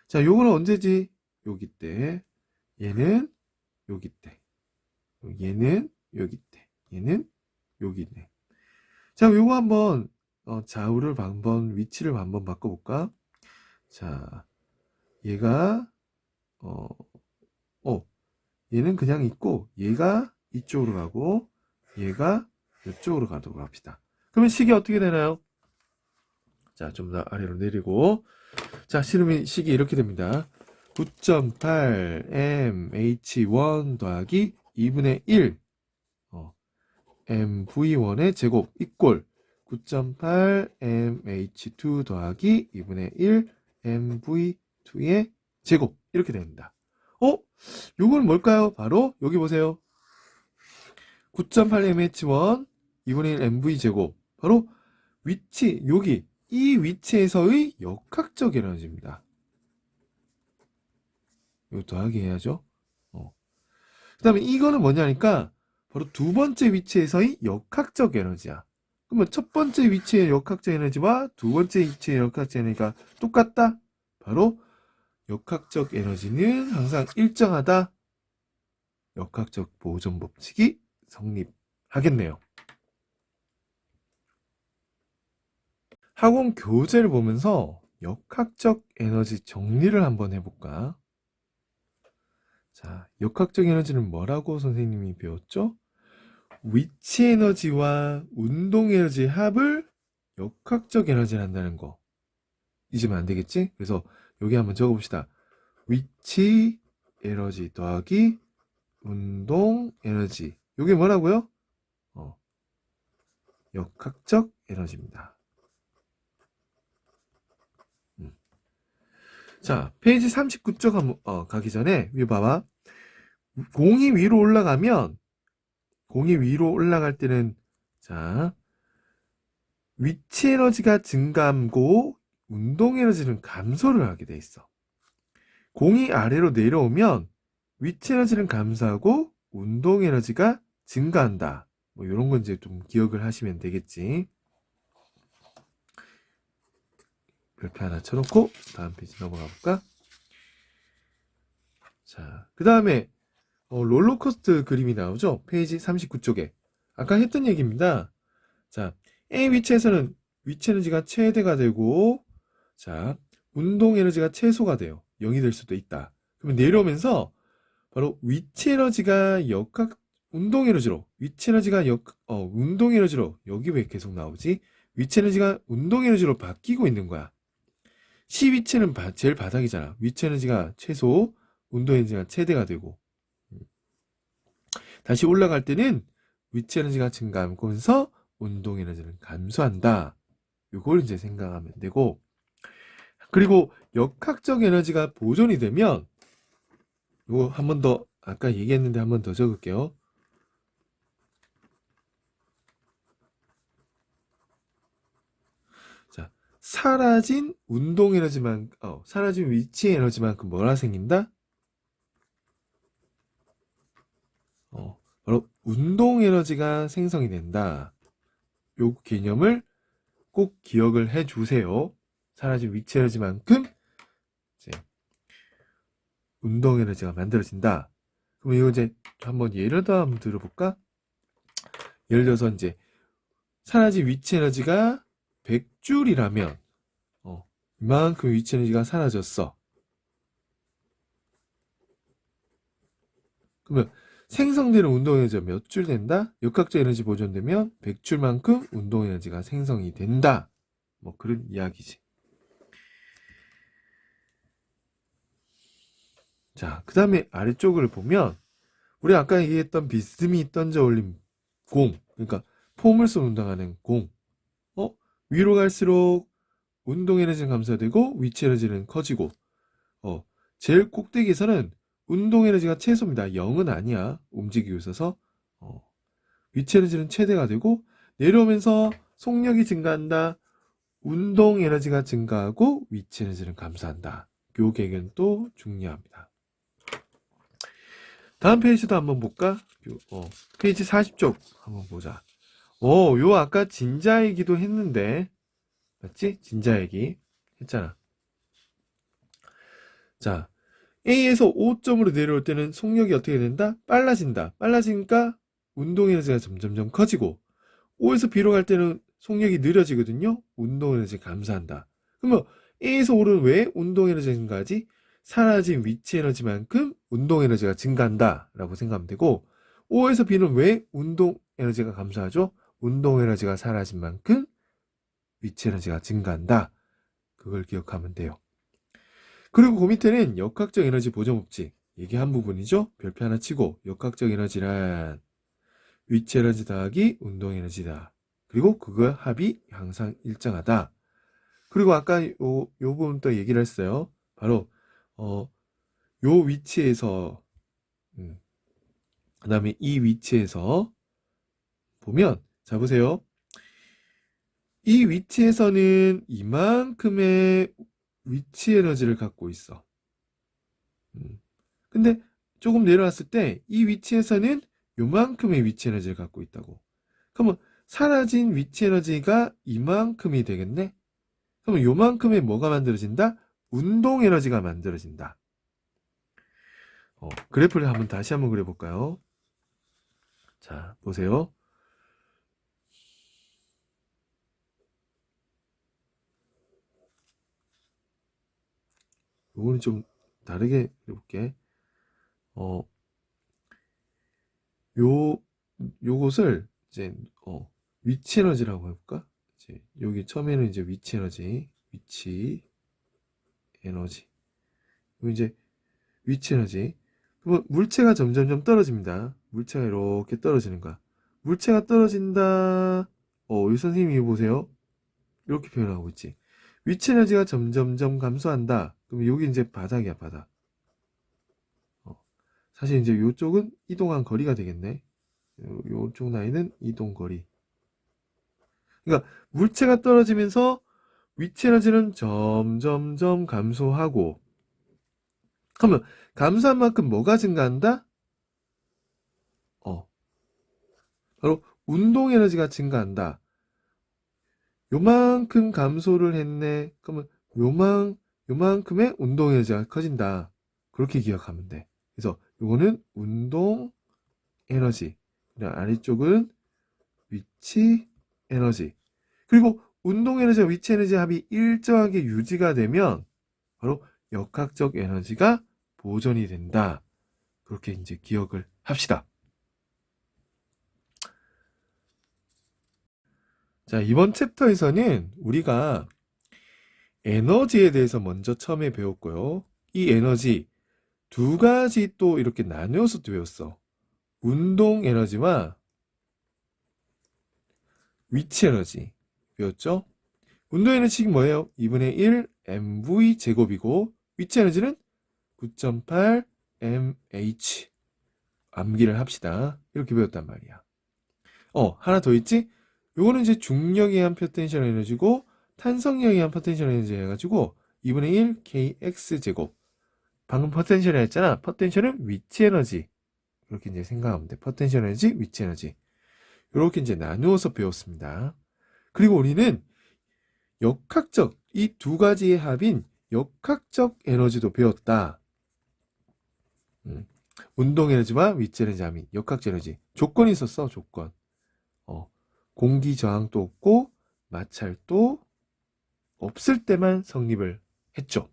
자, 요거는 언제지? 여기 때. 얘는 여기 때. 얘는 여기 때. 얘는 여기네. 자, 요거 한번 좌우를 위치를 한번 바꿔볼까? 자, 얘가 얘는 그냥 있고 얘가 이쪽으로 가고 얘가 이쪽으로 가도록 합시다. 그러면 식이 어떻게 되나요? 자, 좀 더 아래로 내리고, 자, 식이 이렇게 됩니다. 9.8 mh1 더하기 2분의 1 mv1의 제곱 이꼴 9.8 mh2 더하기 2분의 1 mv2의 제곱 이렇게 됩니다. 요건 뭘까요? 바로 여기 보세요. 9.8 mh1 2분의 1 mv 제곱. 바로 위치, 여기 이 위치에서의 역학적 에너지입니다. 이거 더하기 해야죠. 그 다음에 이거는 뭐냐니까 바로 두 번째 위치에서의 역학적 에너지야. 그러면 첫 번째 위치의 역학적 에너지와 두 번째 위치의 역학적 에너지가 똑같다? 바로 역학적 에너지는 항상 일정하다. 역학적 보존 법칙이 성립하겠네요. 학원 교재를 보면서 역학적 에너지 정리를 한번 해볼까? 자, 역학적 에너지는 뭐라고 선생님이 배웠죠? 위치 에너지와 운동 에너지의 합을 역학적 에너지를 한다는 거. 잊으면 안 되겠지? 그래서 여기 한번 적어봅시다. 위치 에너지 더하기 운동 에너지. 이게 뭐라고요? 역학적 에너지입니다. 자, 페이지 39쪽 가기 전에 위에 봐봐. 공이 위로 올라가면 공이 위로 올라갈 때는 자, 위치 에너지가 증가하고 운동 에너지는 감소를 하게 돼 있어. 공이 아래로 내려오면 위치 에너지는 감소하고 운동 에너지가 증가한다. 뭐 이런 건 이제 좀 기억을 하시면 되겠지. 별표 하나 쳐놓고 다음 페이지 넘어가 볼까? 자, 그 다음에 롤러코스터 그림이 나오죠? 페이지 39쪽에. 아까 했던 얘기입니다. 자, A 위치에서는 위치 에너지가 최대가 되고, 자, 운동 에너지가 최소가 돼요. 0이 될 수도 있다. 그러면 내려오면서 바로 위치 에너지가 운동 에너지로, 위치 에너지가 운동 에너지로, 여기 왜 계속 나오지? 위치 에너지가 운동 에너지로 바뀌고 있는 거야. C 위치는 제일 바닥이잖아. 위치 에너지가 최소, 운동 에너지가 최대가 되고. 다시 올라갈 때는 위치 에너지가 증가하면서 운동 에너지는 감소한다. 이걸 이제 생각하면 되고, 그리고 역학적 에너지가 보존이 되면 이거 한 번 더 아까 얘기했는데 한 번 더 적을게요. 자, 사라진 운동 에너지만 사라진 위치 에너지만큼 뭐라 생긴다? 바로 운동 에너지가 생성이 된다. 요 개념을 꼭 기억을 해 주세요. 사라진 위치 에너지만큼 이제 운동 에너지가 만들어진다. 그럼 이거 이제 한번 예를 들어 한번 들어볼까? 예를 들어서 이제 사라진 위치 에너지가 100줄이라면 이만큼 위치 에너지가 사라졌어. 그러면 생성되는 운동 에너지가 몇 줄 된다? 역학적 에너지 보존되면 100줄만큼 운동 에너지가 생성이 된다. 뭐 그런 이야기지. 자, 그 다음에 아래쪽을 보면 우리 아까 얘기했던 비스듬히 던져 올린 공, 그러니까 포물선 운동하는 공. 위로 갈수록 운동 에너지는 감소되고 위치 에너지는 커지고 제일 꼭대기에서는 운동 에너지가 최소입니다. 0은 아니야. 움직이고 있어서 위치 에너지는 최대가 되고 내려오면서 속력이 증가한다. 운동 에너지가 증가하고 위치 에너지는 감소한다. 요 개견 또 중요합니다. 다음 페이지도 한번 볼까? 페이지 40쪽 한번 보자. 요 아까 진자 얘기도 했는데 맞지? 진자 얘기 했잖아. 자, A에서 5점으로 내려올 때는 속력이 어떻게 된다? 빨라진다. 빨라지니까 운동 에너지가 점점점 커지고 5에서 B로 갈 때는 속력이 느려지거든요. 운동 에너지 감소한다. 그러면 A에서 5는 왜 운동 에너지가 증가하지? 사라진 위치 에너지만큼 운동 에너지가 증가한다 라고 생각하면 되고 5에서 B는 왜 운동 에너지가 감소하죠? 운동 에너지가 사라진 만큼 위치 에너지가 증가한다. 그걸 기억하면 돼요. 그리고 그 밑에는 역학적 에너지 보존 법칙 얘기한 부분이죠. 별표 하나 치고 역학적 에너지란 위치 에너지 더하기 운동 에너지다. 그리고 그거 합이 항상 일정하다. 그리고 아까 요 부분 또 얘기를 했어요. 바로 요 위치에서 그 다음에 이 위치에서 보면 자 보세요. 이 위치에서는 이만큼의 위치 에너지를 갖고 있어. 근데 조금 내려왔을 때 이 위치에서는 요만큼의 위치 에너지를 갖고 있다고. 그러면 사라진 위치 에너지가 이만큼이 되겠네? 그러면 요만큼의 뭐가 만들어진다? 운동 에너지가 만들어진다. 그래프를 다시 한번 그려볼까요? 자, 보세요. 요거는 좀 다르게 그려볼게. 어, 요, 요것을 이제, 위치 에너지라고 해볼까? 이제, 여기 처음에는 이제 위치 에너지. 요 이제, 위치 에너지. 그러면 물체가 점점점 떨어집니다. 물체가 이렇게 떨어지는 거야. 물체가 떨어진다. 이 선생님이 이거 보세요. 이렇게 표현하고 있지. 위치 에너지가 점점점 감소한다. 그럼 여기 이제 바닥이야, 바닥. 사실 이제 요쪽은 이동한 거리가 되겠네. 요쪽 라인은 이동 거리. 그러니까 물체가 떨어지면서 위치 에너지는 점점점 감소하고, 그러면 감소한 만큼 뭐가 증가한다? 바로 운동 에너지가 증가한다. 요만큼 감소를 했네. 그러면 요만큼의 운동 에너지가 커진다. 그렇게 기억하면 돼. 그래서 요거는 운동 에너지. 그냥 아래쪽은 위치 에너지. 그리고 운동 에너지와 위치 에너지 합이 일정하게 유지가 되면 바로 역학적 에너지가 보존이 된다. 그렇게 이제 기억을 합시다. 자, 이번 챕터에서는 우리가 에너지에 대해서 먼저 처음에 배웠고요. 이 에너지 두 가지 또 이렇게 나누어서 또 배웠어. 운동 에너지와 위치 에너지 배웠죠? 운동 에너지는 뭐예요? 2분의 1 mv 제곱이고 위치 에너지는 9.8 mh. 암기를 합시다. 이렇게 배웠단 말이야. 하나 더 있지? 요거는 이제 중력에 의한 포텐셜 에너지고 탄성력에 의한 포텐셜 에너지 해가지고 2분의 1 kx 제곱. 방금 포텐셜이 했잖아. 포텐셜은 위치 에너지. 이렇게 이제 생각하면 돼. 포텐셜 에너지, 위치 에너지. 이렇게 이제 나누어서 배웠습니다. 그리고 우리는 역학적, 이 두 가지의 합인 역학적 에너지도 배웠다. 운동 에너지와 위치 에너지 합인 역학적 에너지. 조건이 있었어, 조건. 공기 저항도 없고 마찰도 없을 때만 성립을 했죠.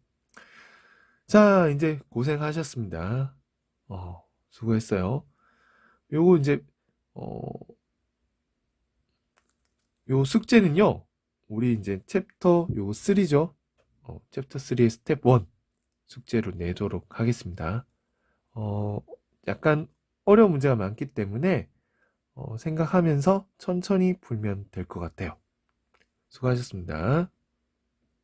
자, 이제 고생하셨습니다. 수고했어요. 요거 이제 요 숙제는요. 우리 이제 챕터 요 3죠. 챕터 3의 스텝 1 숙제로 내도록 하겠습니다. 약간 어려운 문제가 많기 때문에 생각하면서 천천히 풀면 될 것 같아요. 수고하셨습니다.